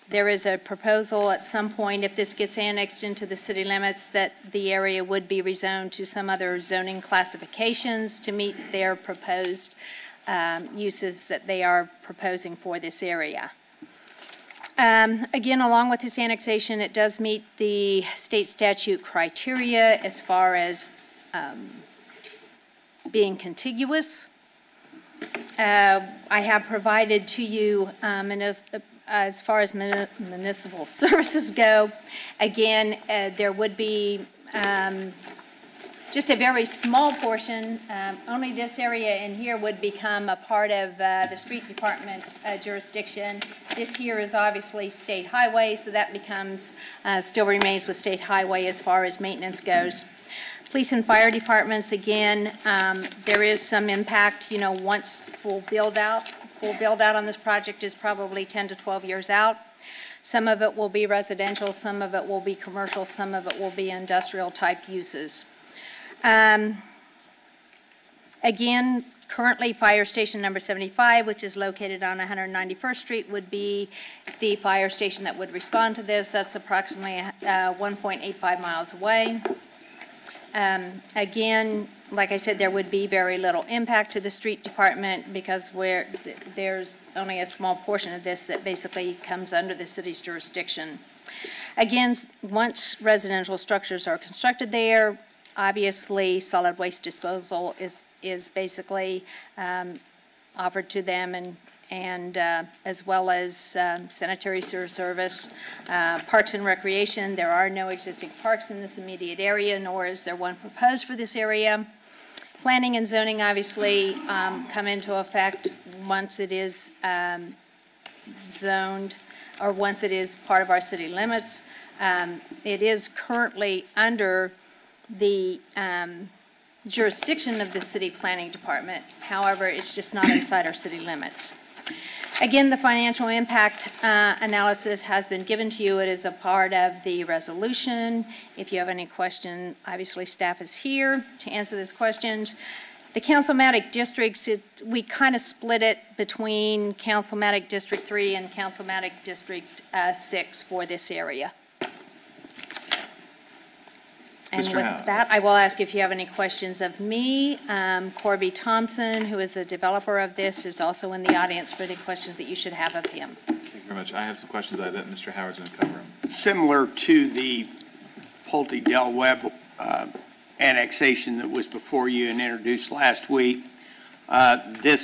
Speaker 14: There is a proposal at some point, if this gets annexed into the city limits, that the area would be rezoned to some other zoning classifications to meet their proposed uses that they are proposing for this area. Again, along with this annexation, it does meet the state statute criteria as far as being contiguous. I have provided to you, as far as municipal services go, again, there would be just a very small portion. Only this area in here would become a part of the street department jurisdiction. This here is obviously state highway, so that becomes, still remains with state highway as far as maintenance goes. Police and fire departments, again, there is some impact, you know, once full build out on this project is probably 10 to 12 years out. Some of it will be residential, some of it will be commercial, some of it will be industrial type uses. Again, currently fire station number 75, which is located on 191st Street, would be the fire station that would respond to this. That's approximately 1.85 miles away. Again, like I said, there would be very little impact to the street department because there's only a small portion of this that basically comes under the city's jurisdiction. Again, once residential structures are constructed there, obviously solid waste disposal is basically offered to them, and as well as sanitary sewer service. Parks and recreation, there are no existing parks in this immediate area, nor is there one proposed for this area. Planning and zoning obviously come into effect once it is zoned, or once it is part of our city limits. It is currently under the jurisdiction of the city planning department. However, it's just not inside our city limits. Again, the financial impact analysis has been given to you. It is a part of the resolution. If you have any question, obviously staff is here to answer those questions. The councilmatic districts, we kind of split it between councilmatic District 3 and councilmatic District 6 for this area. And
Speaker 1: Mr.
Speaker 14: with
Speaker 1: Howard.
Speaker 14: that, I will ask if you have any questions of me. Corby Thompson, who is the developer of this, is also in the audience for any questions that you should have of him.
Speaker 1: Thank you very much. I have some questions that Mr. Howard's going to cover them.
Speaker 15: Similar to the Pulte-Del Webb annexation that was before you and introduced last week, the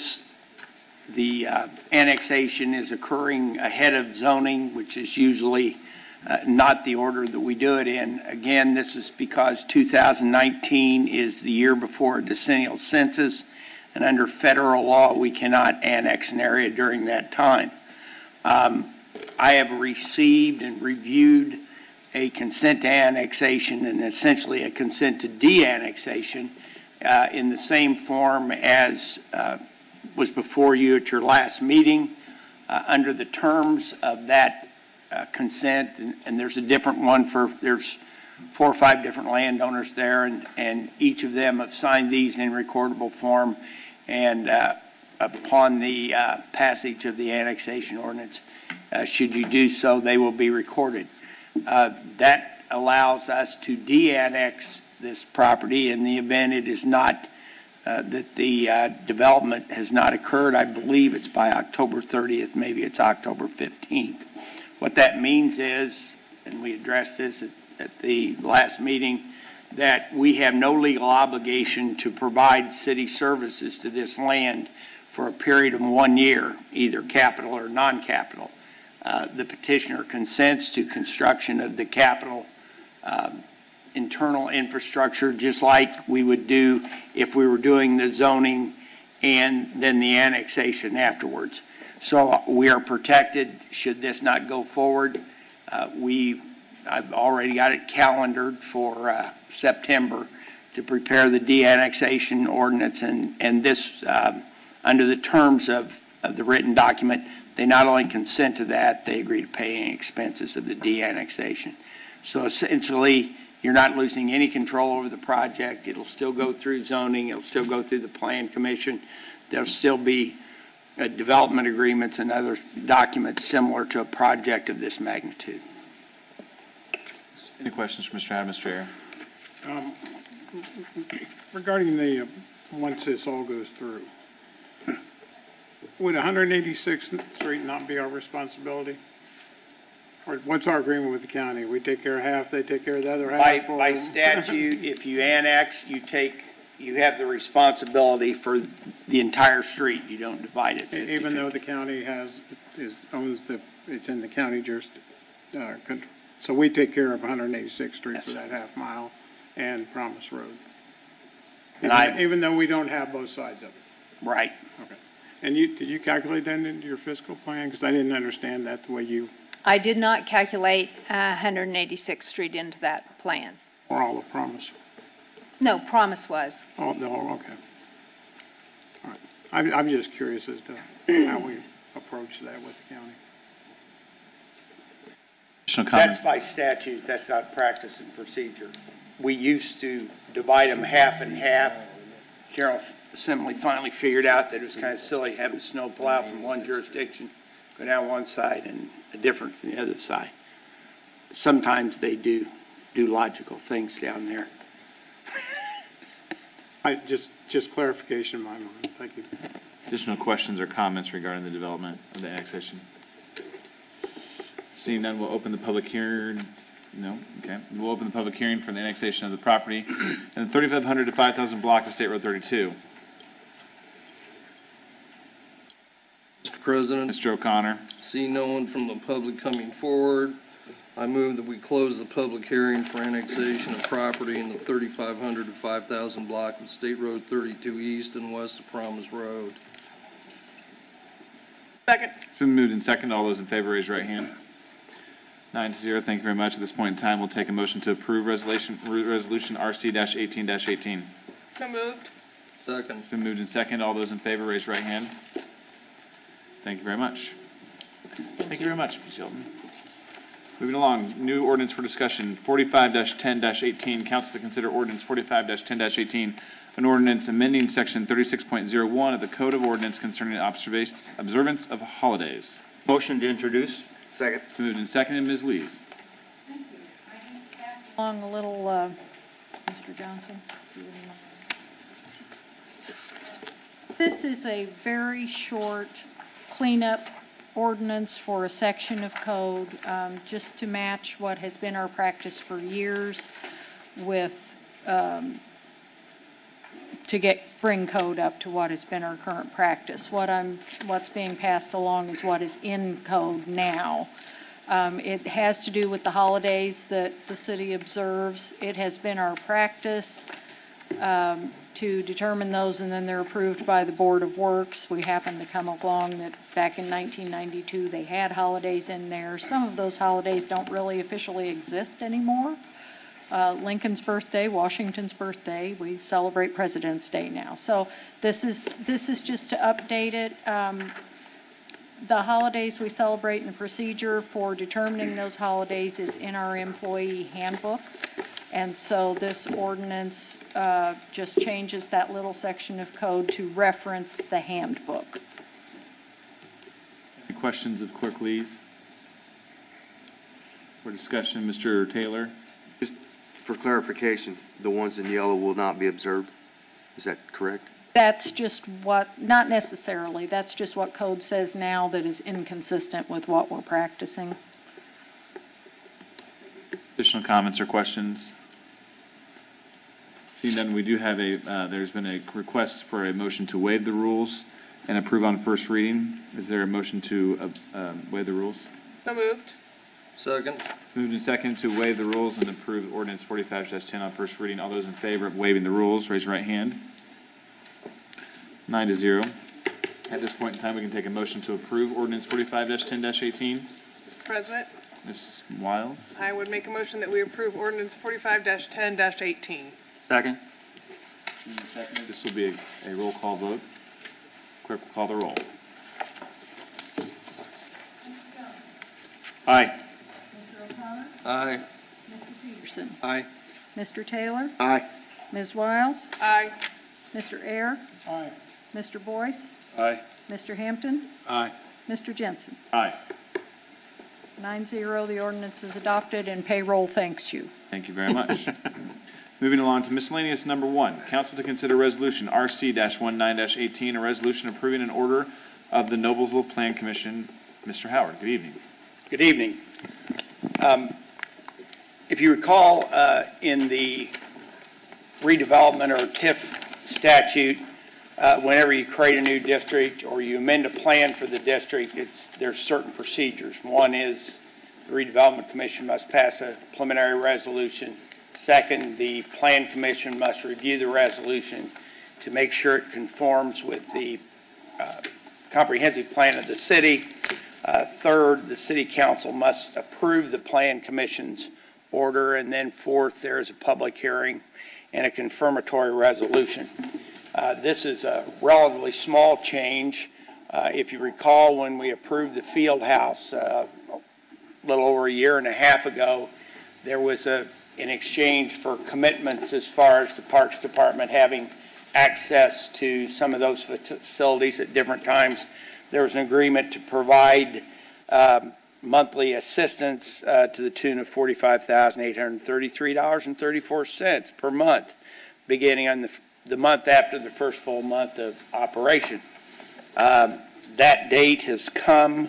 Speaker 15: annexation is occurring ahead of zoning, which is usually not the order that we do it in. Again, this is because 2019 is the year before a decennial census, and under federal law, we cannot annex an area during that time. I have received and reviewed a consent to annexation and essentially a consent to de-annexation in the same form as was before you at your last meeting. Under the terms of that consent, and there's a different one there's 4 or 5 different landowners there, and each of them have signed these in recordable form, and upon the passage of the annexation ordinance, should you do so, they will be recorded. That allows us to de-annex this property in the event it is not, that the development has not occurred. I believe it's by October 30th, maybe it's October 15th. What that means is, and we addressed this at the last meeting, that we have no legal obligation to provide city services to this land for a period of 1 year, either capital or non-capital. The petitioner consents to construction of the capital internal infrastructure, just like we would do if we were doing the zoning and then the annexation afterwards. So we are protected should this not go forward. I've already got it calendared for September to prepare the de-annexation ordinance, and this, under the terms of the written document, they not only consent to that, they agree to pay any expenses of the de-annexation. So essentially, you're not losing any control over the project. It'll still go through zoning. It'll still go through the Plan Commission. There'll still be development agreements and other documents similar to a project of this magnitude.
Speaker 1: Any questions for Mr. Administrator?
Speaker 10: Regarding the, once this all goes through, would 186th Street not be our responsibility? Or what's our agreement with the county? We take care of half, they take care of the other half?
Speaker 15: By statute, if you annex, you have the responsibility for the entire street. You don't divide it 50-50.
Speaker 10: Even though the county owns it's in the county jurisdiction. So we take care of 186th Street for that half mile and Promise Road. Even though we don't have both sides of it.
Speaker 15: Right.
Speaker 10: Okay. And did you calculate that into your fiscal plan? Because I didn't understand that the way you.
Speaker 14: I did not calculate 186th Street into that plan.
Speaker 10: Or all of Promise.
Speaker 14: No, Promise was.
Speaker 10: Oh, no, okay. All right. I'm just curious as to how we approach that with the county.
Speaker 15: That's by statute. That's not practice and procedure. We used to divide them half and half. General Assembly finally figured out that it was kind of silly having snow plow from one jurisdiction go down one side and a different from the other side. Sometimes they do logical things down there.
Speaker 10: Just clarification in my mind. Thank you.
Speaker 1: Additional questions or comments regarding the development of the annexation? Seeing none, we'll open the public hearing. No? Okay. We'll open the public hearing for the annexation of the property in the 3,500 to 5,000 block of State Road 32.
Speaker 5: Mr. President,
Speaker 1: Mr. O'Connor.
Speaker 5: see no one from the public coming forward. I move that we close the public hearing for annexation of property in the 3,500 to 5,000 block of State Road 32 East and west of Promise Road.
Speaker 13: Second.
Speaker 1: It's been moved and second. All those in favor, raise your right hand. 9-0. Thank you very much. At this point in time, we'll take a motion to approve resolution RC-18-18.
Speaker 13: So moved.
Speaker 5: Second.
Speaker 1: It's been moved and second. All those in favor, raise your right hand. Thank you very much. Thank you very much, Ms. Shelton. Moving along, new ordinance for discussion, 45-10-18. Council to consider ordinance 45-10-18, an ordinance amending section 36.01 of the Code of Ordinance concerning observance of holidays.
Speaker 9: Motion to introduce?
Speaker 4: Second.
Speaker 1: It's moved and seconded. Ms. Lees.
Speaker 3: Along a little, Mr. Johnson. This is a very short cleanup ordinance for a section of code, just to match what has been our practice for years with, bring code up to what has been our current practice. What's being passed along is what is in code now. It has to do with the holidays that the city observes. It has been our practice to determine those, and then they're approved by the Board of Works. We happen to come along that back in 1992 they had holidays in there. Some of those holidays don't really officially exist anymore. Lincoln's birthday, Washington's birthday, we celebrate President's Day now. So this is just to update it. The holidays we celebrate and the procedure for determining those holidays is in our employee handbook. And so this ordinance just changes that little section of code to reference the handbook.
Speaker 1: Any questions of Clerk Lees? For discussion, Mr. Taylor.
Speaker 4: Just for clarification, the ones in yellow will not be observed. Is that correct?
Speaker 3: That's just what, not necessarily, that's just what code says now that is inconsistent with what we're practicing.
Speaker 1: Additional comments or questions? Seeing none, we do have there's been a request for a motion to waive the rules and approve on first reading. Is there a motion to waive the rules?
Speaker 13: So moved.
Speaker 5: Second.
Speaker 1: It's moved and seconded to waive the rules and approve ordinance 45-10 on first reading. All those in favor of waiving the rules, raise your right hand. 9-0. At this point in time, we can take a motion to approve ordinance 45-10-18.
Speaker 13: Mr. President,
Speaker 1: Ms. Wiles.
Speaker 13: I would make a motion that we approve ordinance 45-10-18.
Speaker 9: Second.
Speaker 1: This will be a roll call vote. Clerk will call the roll.
Speaker 9: Aye.
Speaker 3: Mr. O'Connor?
Speaker 5: Aye.
Speaker 3: Mr. Peterson?
Speaker 4: Aye.
Speaker 3: Mr. Taylor?
Speaker 4: Aye.
Speaker 3: Ms. Wiles?
Speaker 13: Aye.
Speaker 3: Mr. Ayer?
Speaker 10: Aye.
Speaker 3: Mr. Boyce?
Speaker 11: Aye.
Speaker 3: Mr. Hampton?
Speaker 11: Aye.
Speaker 3: Mr. Jensen?
Speaker 1: Aye.
Speaker 3: 9-0, the ordinance is adopted, and payroll thanks you.
Speaker 1: Thank you very much. Moving along to miscellaneous number 1. Council to consider resolution RC-19-18, a resolution approving an order of the Noblesville Plan Commission. Mr. Howard, good evening.
Speaker 15: Good evening. If you recall, in the redevelopment or TIF statute, whenever you create a new district or you amend a plan for the district, there's certain procedures. One is the redevelopment commission must pass a preliminary resolution. Second, the plan commission must review the resolution to make sure it conforms with the comprehensive plan of the city. Third, the city council must approve the plan commission's order. And then fourth, there is a public hearing and a confirmatory resolution. This is a relatively small change. If you recall, when we approved the field house a little over a year and a half ago, there was an exchange for commitments as far as the Parks Department having access to some of those facilities at different times. There was an agreement to provide monthly assistance to the tune of $45,833.34 per month, beginning on the month after the first full month of operation. That date has come.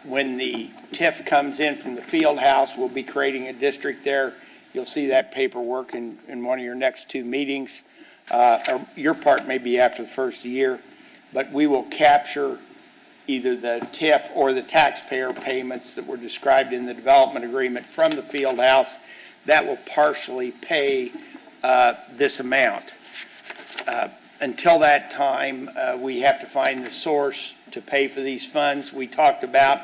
Speaker 15: When the TIF comes in from the field house, we'll be creating a district there. You'll see that paperwork in one of your next two meetings. Or your part may be after the first year, but we will capture either the TIF or the taxpayer payments that were described in the development agreement from the field house. That will partially pay this amount. Until that time, we have to find the source to pay for these funds. We talked about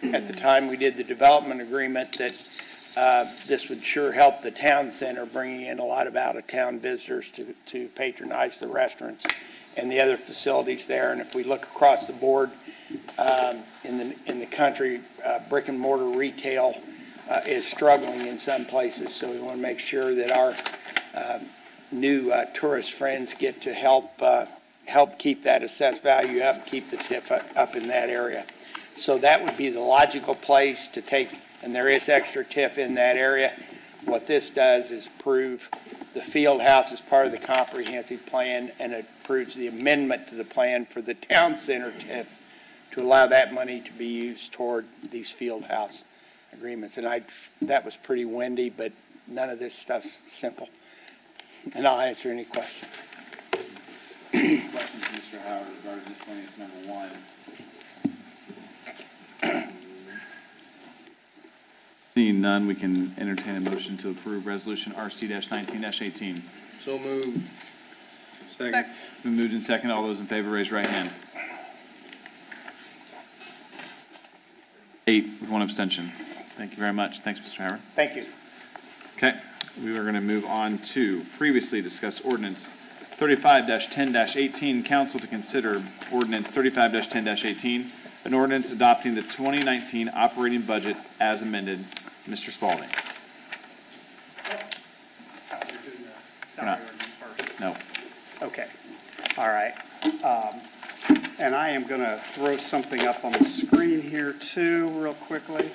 Speaker 15: at the time we did the development agreement that this would sure help the town center, bringing in a lot of out-of-town visitors to patronize the restaurants and the other facilities there. And if we look across the board in the country, brick and mortar retail is struggling in some places. So we want to make sure that our new tourist friends get to help keep that assessed value up, keep the TIF up in that area. So that would be the logical place to take, and there is extra TIF in that area. What this does is approve the field house as part of the comprehensive plan, and it approves the amendment to the plan for the town center TIF to allow that money to be used toward these field house agreements. And that was pretty windy, but none of this stuff's simple. And I'll answer any questions.
Speaker 1: Questions, Mr. Howard, regarding miscellaneous number 1. Seeing none, we can entertain a motion to approve resolution RC-19-18.
Speaker 5: So moved.
Speaker 10: Second.
Speaker 1: It's been moved and second. All those in favor, raise your right hand. 8 with 1 abstention. Thank you very much. Thanks, Mr. Howard.
Speaker 15: Thank you.
Speaker 1: Okay, we are going to move on to previously discussed ordinance 35-10-18. Council to consider ordinance 35-10-18, an ordinance adopting the 2019 operating budget as amended. Mr. Spalding. No.
Speaker 16: Okay. All right. And I am going to throw something up on the screen here too, real quickly.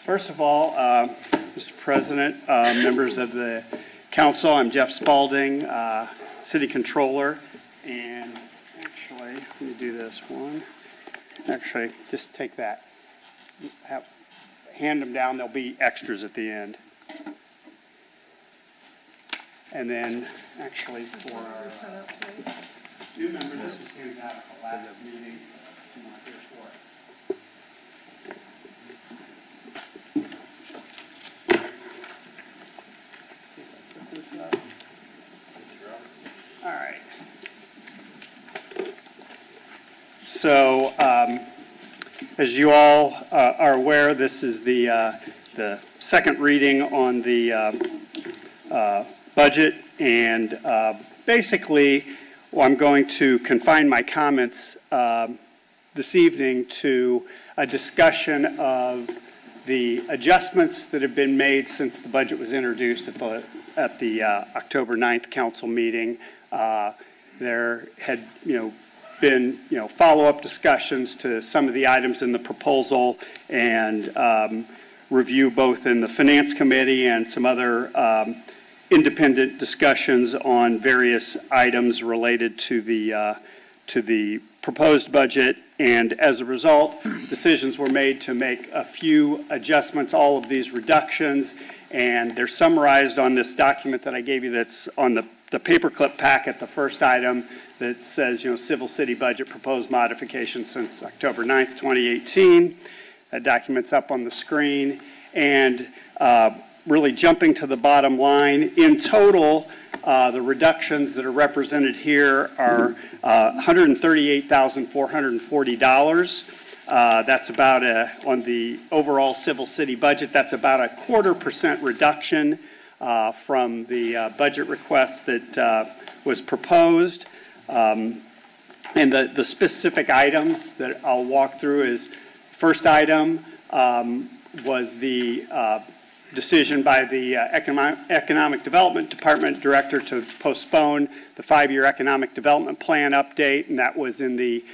Speaker 16: First of all, Mr. President, members of the council, I'm Jeff Spalding, City Controller, and actually, let me do this one. Actually, just take that. Hand them down, there'll be extras at the end. And then, actually, for our new member, this was handed out at the last meeting. If you want to hear for it. See if I put this up. All right. So, as you all are aware, this is the second reading on the budget, and basically, I'm going to confine my comments this evening to a discussion of the adjustments that have been made since the budget was introduced at the October 9th council meeting. There had, been, follow-up discussions to some of the items in the proposal, and review both in the Finance Committee and some other independent discussions on various items related to the proposed budget. And as a result, decisions were made to make a few adjustments, all of these reductions, and they're summarized on this document that I gave you that's on the paperclip packet, the first item that says, Civil City Budget Proposed Modification since October 9th, 2018. That document's up on the screen. And really jumping to the bottom line, in total, the reductions that are represented here are $138,440. That's about on the overall Civil City budget, that's about a 0.25% reduction from the budget request that was proposed. And the specific items that I'll walk through is, first item was the decision by the Economic Development Department Director to postpone the 5-year Economic Development Plan update, and that was in the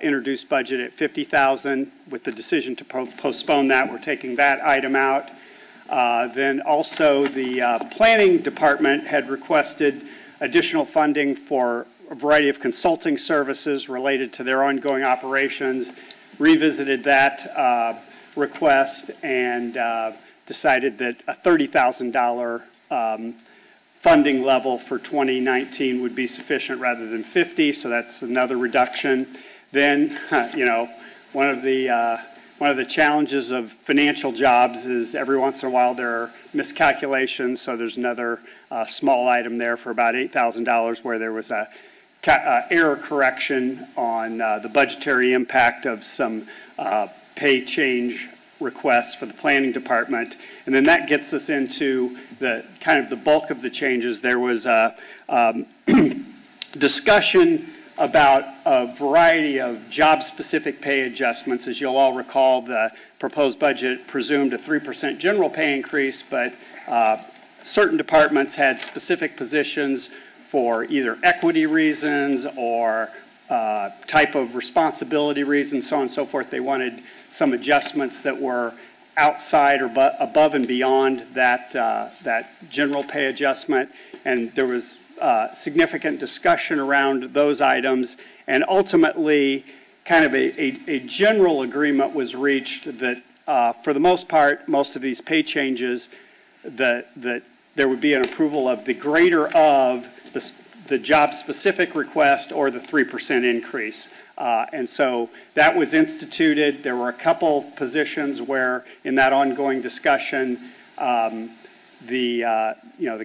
Speaker 16: introduced budget at $50,000. With the decision to postpone that, we're taking that item out. Then also the planning department had requested additional funding for a variety of consulting services related to their ongoing operations, revisited that request, and decided that a $30,000 funding level for 2019 would be sufficient rather than 50, so that's another reduction. Then, you know, one of the challenges of financial jobs is every once in a while there are miscalculations, so there's another small item there for about $8,000 where there was a error correction on the budgetary impact of some pay change requests for the planning department. And then that gets us into the kind of the bulk of the changes. There was a discussion about a variety of job-specific pay adjustments. As you'll all recall, the proposed budget presumed a 3% general pay increase, but certain departments had specific positions for either equity reasons or type of responsibility reasons, so on and so forth. They wanted some adjustments that were outside or above and beyond that, that general pay adjustment. And there was significant discussion around those items. And ultimately, kind of a general agreement was reached that for the most part, most of these pay changes, that there would be an approval of the greater of the job-specific request or the 3% increase. And so that was instituted. There were a couple positions where, in that ongoing discussion, the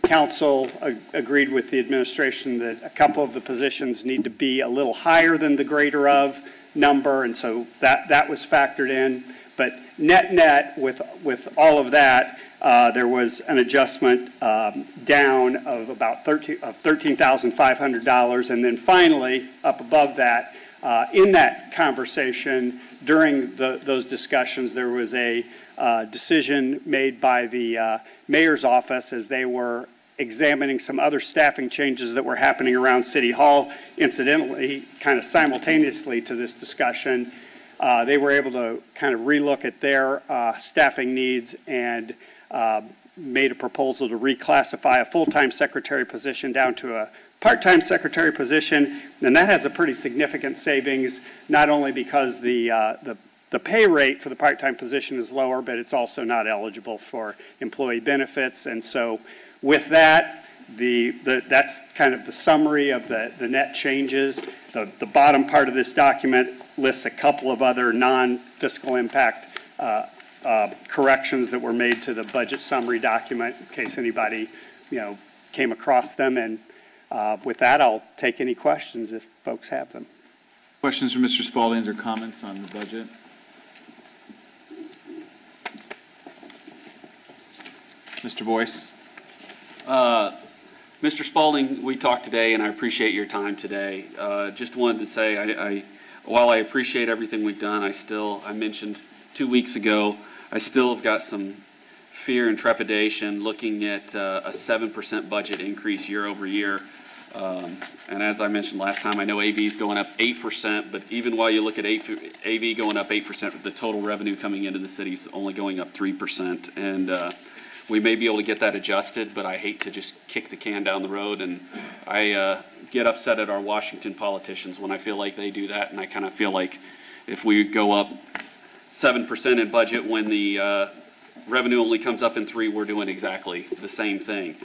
Speaker 16: council agreed with the administration that a couple of the positions need to be a little higher than the greater of number, and so that was factored in. But net with all of that, there was an adjustment down of about $13,500, and then finally up above that, in that conversation during those discussions, there was a decision made by the mayor's office as they were examining some other staffing changes that were happening around City Hall. Incidentally, kind of simultaneously to this discussion, they were able to kind of relook at their staffing needs and made a proposal to reclassify a full-time secretary position down to a part-time secretary position, and that has a pretty significant savings, not only because the pay rate for the part-time position is lower, but it's also not eligible for employee benefits. And so with that, that's kind of the summary of the net changes. The bottom part of this document lists a couple of other non-fiscal impact corrections that were made to the budget summary document in case anybody, came across them. And with that, I'll take any questions if folks have them.
Speaker 1: Questions from Mr. Spalding or comments on the budget? Mr. Boyce.
Speaker 17: Mr. Spalding, we talked today, and I appreciate your time today. Just wanted to say, while I appreciate everything we've done, I mentioned 2 weeks ago, I still have got some fear and trepidation looking at a 7% budget increase year over year. And as I mentioned last time, I know AV is going up 8%, but even while you look at AV going up 8%, the total revenue coming into the city is only going up 3%. And we may be able to get that adjusted, but I hate to just kick the can down the road. And I get upset at our Washington politicians when I feel like they do that. And I kind of feel like if we go up 7% in budget when the revenue only comes up in 3%, we're doing exactly the same thing.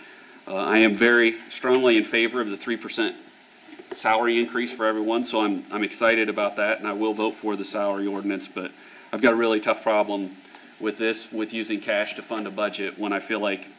Speaker 17: I am very strongly in favor of the 3% salary increase for everyone, so I'm excited about that, and I will vote for the salary ordinance. But I've got a really tough problem with this, with using cash to fund a budget, when I feel like,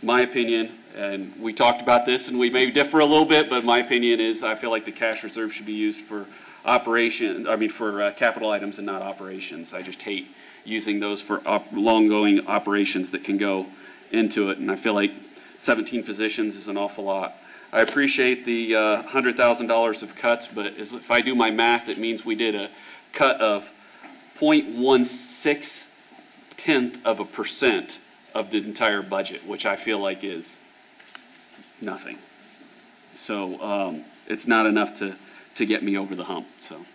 Speaker 17: my opinion, and we talked about this and we may differ a little bit, but my opinion is I feel like the cash reserve should be used for capital items and not operations. I just hate using those for long-going operations that can go into it, and I feel like 17 positions is an awful lot. I appreciate the $100,000 of cuts, but if I do my math, it means we did a cut of 0.16% of the entire budget, which I feel like is nothing. So it's not enough to get me over the hump. So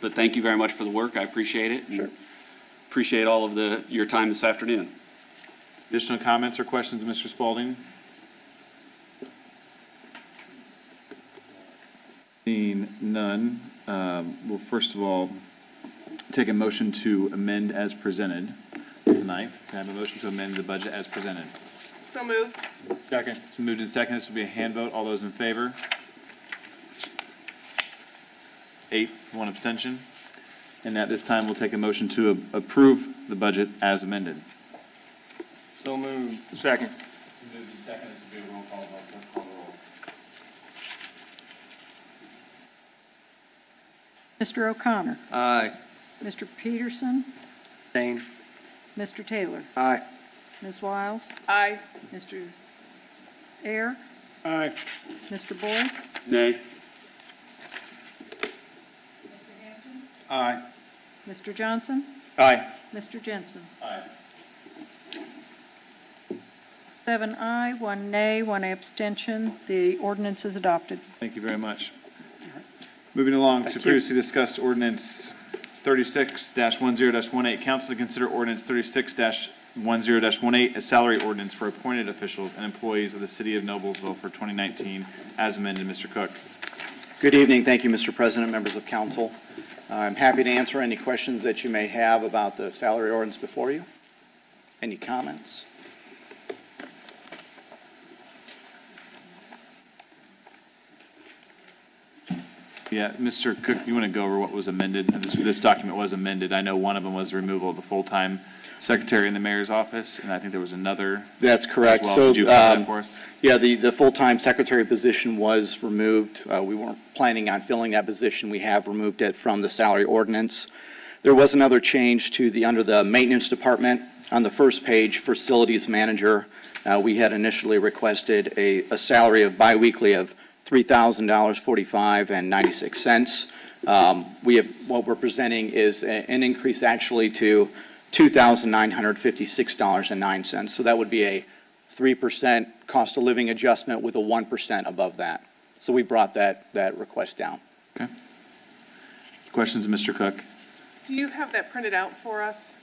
Speaker 17: But thank you very much for the work. I appreciate it. Sure. Appreciate all of your time this afternoon.
Speaker 1: Additional comments or questions, Mr. Spalding? Seeing none, we'll first of all take a motion to amend as presented tonight. Can I have a motion to amend the budget as presented?
Speaker 13: So moved.
Speaker 1: Second. It's been moved and seconded. This will be a hand vote. All those in favor? 8, 1 abstention. And at this time, we'll take a motion to approve the budget as amended.
Speaker 5: So moved.
Speaker 9: Second.
Speaker 1: Moved and seconded. This will be a roll call vote. Call the roll.
Speaker 3: Mr. O'Connor.
Speaker 5: Aye.
Speaker 3: Mr. Peterson.
Speaker 4: Same.
Speaker 3: Mr. Taylor.
Speaker 4: Aye.
Speaker 3: Ms. Wiles.
Speaker 13: Aye.
Speaker 3: Mr. Air.
Speaker 10: Aye.
Speaker 3: Mr. Boyce.
Speaker 17: Nay.
Speaker 11: Aye.
Speaker 3: Mr. Johnson.
Speaker 9: Aye.
Speaker 3: Mr. Jensen.
Speaker 1: Aye.
Speaker 3: 7 aye, 1 nay, 1 abstention. The ordinance is adopted.
Speaker 1: Thank you very much. Moving along to previously discussed ordinance 36-10-18. Council to consider ordinance 36-10-18, a salary ordinance for appointed officials and employees of the city of Noblesville for 2019 as amended. Mr. Cook.
Speaker 18: Good evening. Thank you, Mr. President, members of council. I'm happy to answer any questions that you may have about the salary ordinance before you. Any comments?
Speaker 1: Yeah, Mr. Cook, you want to go over what was amended? This document was amended. I know one of them was the removal of the full-time secretary in the mayor's office, and I think there was another.
Speaker 18: That's correct.
Speaker 1: As well.
Speaker 18: So,
Speaker 1: Could you put that for us?
Speaker 18: Yeah, the full-time secretary position was removed. We weren't planning on filling that position. We have removed it from the salary ordinance. There was another change to under the maintenance department. On the first page, facilities manager, we had initially requested a salary of biweekly of $3,045.96. What we're presenting is an increase actually to $2,956.09. So that would be a 3% cost of living adjustment with a 1% above that. So we brought that request down.
Speaker 1: Okay. Questions, Mr. Cook?
Speaker 13: Do you have that printed out for us?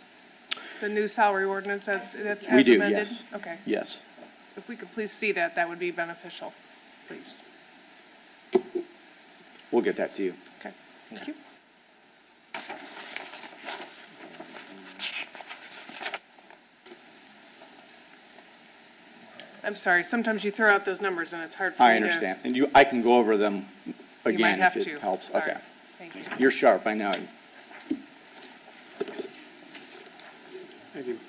Speaker 13: The new salary ordinance that's as amended?
Speaker 18: We do, yes.
Speaker 13: Okay.
Speaker 18: Yes.
Speaker 13: If we could please see that, that would be beneficial, please.
Speaker 18: We'll get that to you.
Speaker 13: Okay, thank you. I'm sorry, sometimes you throw out those numbers and it's hard for me to.
Speaker 18: I understand. And I can go over them again if it helps.
Speaker 13: Sorry.
Speaker 18: Okay.
Speaker 13: Thank you.
Speaker 18: You're sharp, I know.
Speaker 10: Thank you.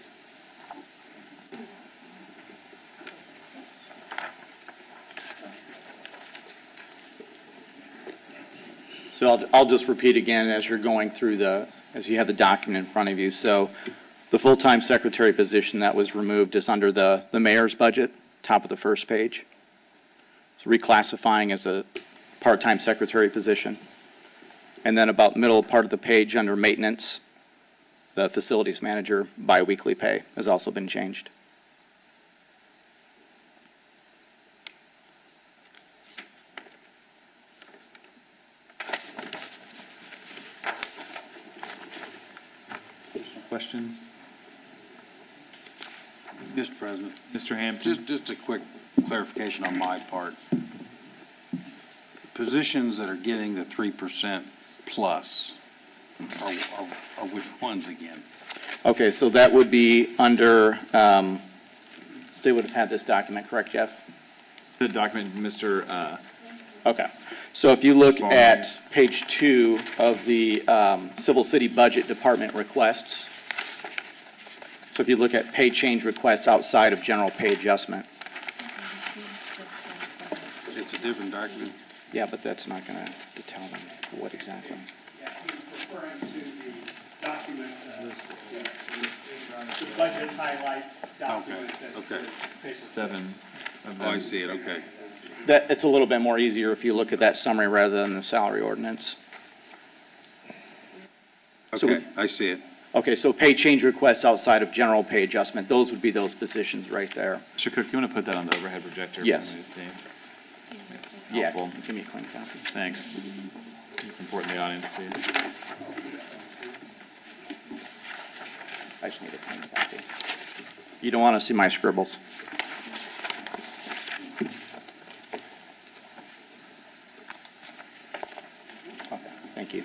Speaker 18: So I'll just repeat again as you're going through as you have the document in front of you. So the full-time secretary position that was removed is under the mayor's budget, top of the first page. It's reclassifying as a part-time secretary position. And then about middle part of the page under maintenance, the facilities manager biweekly pay has also been changed.
Speaker 1: Questions?
Speaker 11: Mr. President.
Speaker 1: Mr. Hampton?
Speaker 11: Just a quick clarification on my part. Positions that are getting the 3% plus are which ones again?
Speaker 18: Okay, so that would be under, they would have had this document, correct, Jeff?
Speaker 1: The document, Mr.
Speaker 18: Okay. So if you look at page 2 of the Civil City Budget Department requests, so if you look at pay change requests outside of general pay adjustment.
Speaker 11: It's a different document?
Speaker 18: Yeah, but that's not going to tell them what exactly.
Speaker 16: Yeah, he's referring to the document, the budget highlights document.
Speaker 11: Okay.
Speaker 1: 7 of them.
Speaker 11: Oh, I see it, okay.
Speaker 18: It's a little bit more easier if you look at that summary rather than the salary ordinance.
Speaker 11: Okay, I see it.
Speaker 18: Okay, so pay change requests outside of general pay adjustment, those would be those positions right there.
Speaker 1: Mr. Cook, do you want to put that on the overhead projector?
Speaker 18: Yes.
Speaker 1: It's
Speaker 18: Yeah,
Speaker 1: helpful.
Speaker 18: give me a clean copy.
Speaker 1: Thanks. It's important the audience see it.
Speaker 18: I just need a clean copy. You don't want to see my scribbles. Okay, thank you.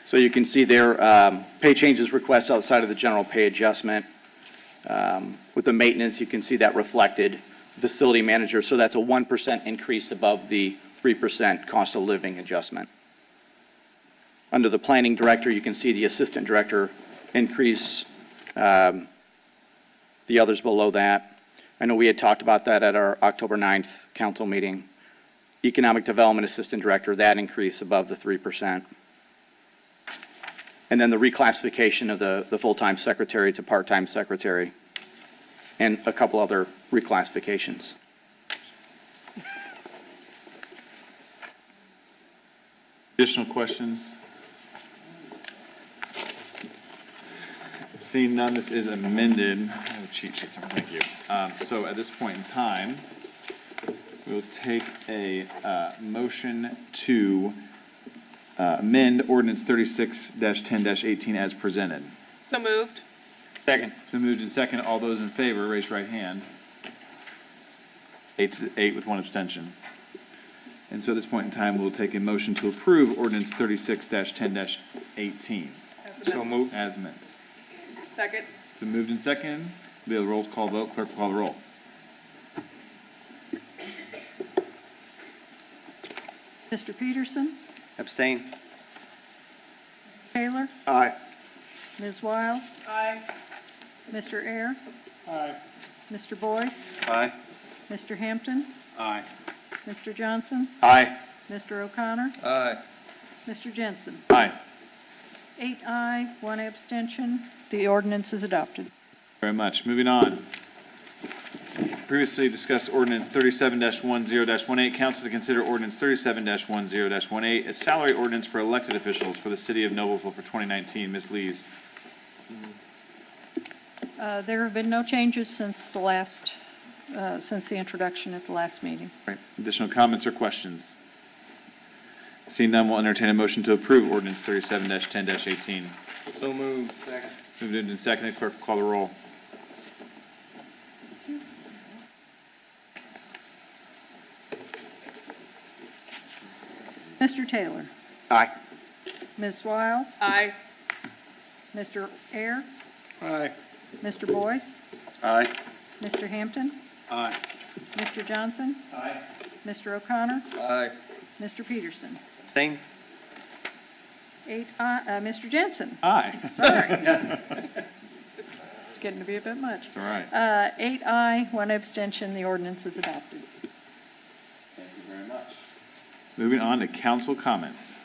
Speaker 18: So you can see there, pay changes requests outside of the general pay adjustment. With the maintenance, you can see that reflected. Facility manager, so that's a 1% increase above the 3% cost of living adjustment. Under the planning director, you can see the assistant director increase, the others below that. I know we had talked about that at our October 9th council meeting. Economic development assistant director, that increase above the 3%. And then the reclassification of the full-time secretary to part-time secretary, and a couple other reclassifications.
Speaker 1: Additional questions? Seeing none, this is amended. I have a cheat sheet somewhere, thank you. So at this point in time, we'll take a motion to amend ordinance 36-10-18 as presented.
Speaker 13: So moved.
Speaker 1: Second. It's been moved and second. All those in favor, raise your right hand. 8 with 1 abstention. And so at this point in time, we'll take a motion to approve ordinance 36-10-18.
Speaker 13: So moved.
Speaker 1: As amended.
Speaker 13: Second.
Speaker 1: It's been moved and second. Be a roll call vote. Clerk will call the roll.
Speaker 3: Mr. Peterson?
Speaker 4: Abstain.
Speaker 3: Taylor?
Speaker 4: Aye.
Speaker 3: Ms. Wiles?
Speaker 13: Aye.
Speaker 3: Mr. Ayers?
Speaker 10: Aye.
Speaker 3: Mr. Boyce?
Speaker 11: Aye.
Speaker 3: Mr. Hampton?
Speaker 11: Aye.
Speaker 3: Mr. Johnson?
Speaker 11: Aye.
Speaker 3: Mr. O'Connor?
Speaker 5: Aye.
Speaker 3: Mr. Jensen?
Speaker 1: Aye.
Speaker 3: 8 aye, 1 abstention. The ordinance is adopted.
Speaker 1: Very much. Moving on. Previously discussed ordinance 37-10-18. Council to consider ordinance 37-10-18, a salary ordinance for elected officials for the city of Noblesville for 2019. Ms. Lees.
Speaker 3: There have been no changes since the last, since the introduction at the last meeting.
Speaker 1: Right. Additional comments or questions? Seeing none, we'll entertain a motion to approve ordinance 37-10-18.
Speaker 5: So moved.
Speaker 4: Second.
Speaker 1: Moved and seconded. Clerk will call the roll.
Speaker 3: Mr. Taylor?
Speaker 4: Aye.
Speaker 3: Ms. Wiles?
Speaker 13: Aye.
Speaker 3: Mr. Ayers?
Speaker 10: Aye.
Speaker 3: Mr. Boyce?
Speaker 11: Aye.
Speaker 3: Mr. Hampton?
Speaker 11: Aye.
Speaker 3: Mr. Johnson?
Speaker 11: Aye.
Speaker 3: Mr. O'Connor?
Speaker 5: Aye.
Speaker 3: Mr. Peterson?
Speaker 4: Abstain.
Speaker 3: 8 aye, Mr. Jensen?
Speaker 1: Aye.
Speaker 3: Sorry. It's getting to be a bit much.
Speaker 1: It's all right.
Speaker 3: 8 aye, 1 abstention. The ordinance is adopted.
Speaker 1: Thank you very much. Moving on to council comments.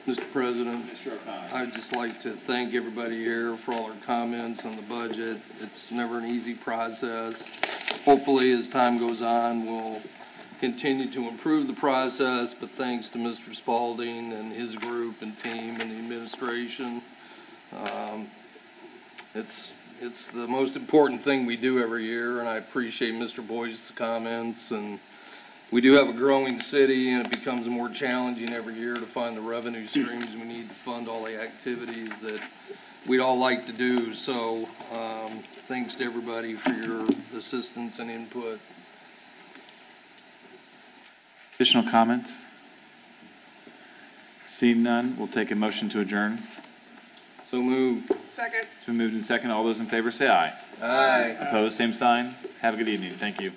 Speaker 5: Mr. President,
Speaker 1: Mr. O'Connor.
Speaker 5: I'd just like to thank everybody here for all their comments on the budget. It's never an easy process. Hopefully, as time goes on, we'll continue to improve the process, but thanks to Mr. Spalding and his group and team and the administration, it's the most important thing we do every year, and I appreciate Mr. Boyd's comments. And we do have a growing city, and it becomes more challenging every year to find the revenue streams we need to fund all the activities that we'd all like to do. So thanks to everybody for your assistance and input.
Speaker 1: Additional comments? Seeing none, we'll take a motion to adjourn.
Speaker 5: So moved.
Speaker 13: Second.
Speaker 1: It's been moved and second. All those in favor say aye.
Speaker 5: Aye.
Speaker 1: Opposed, same sign. Have a good evening. Thank you.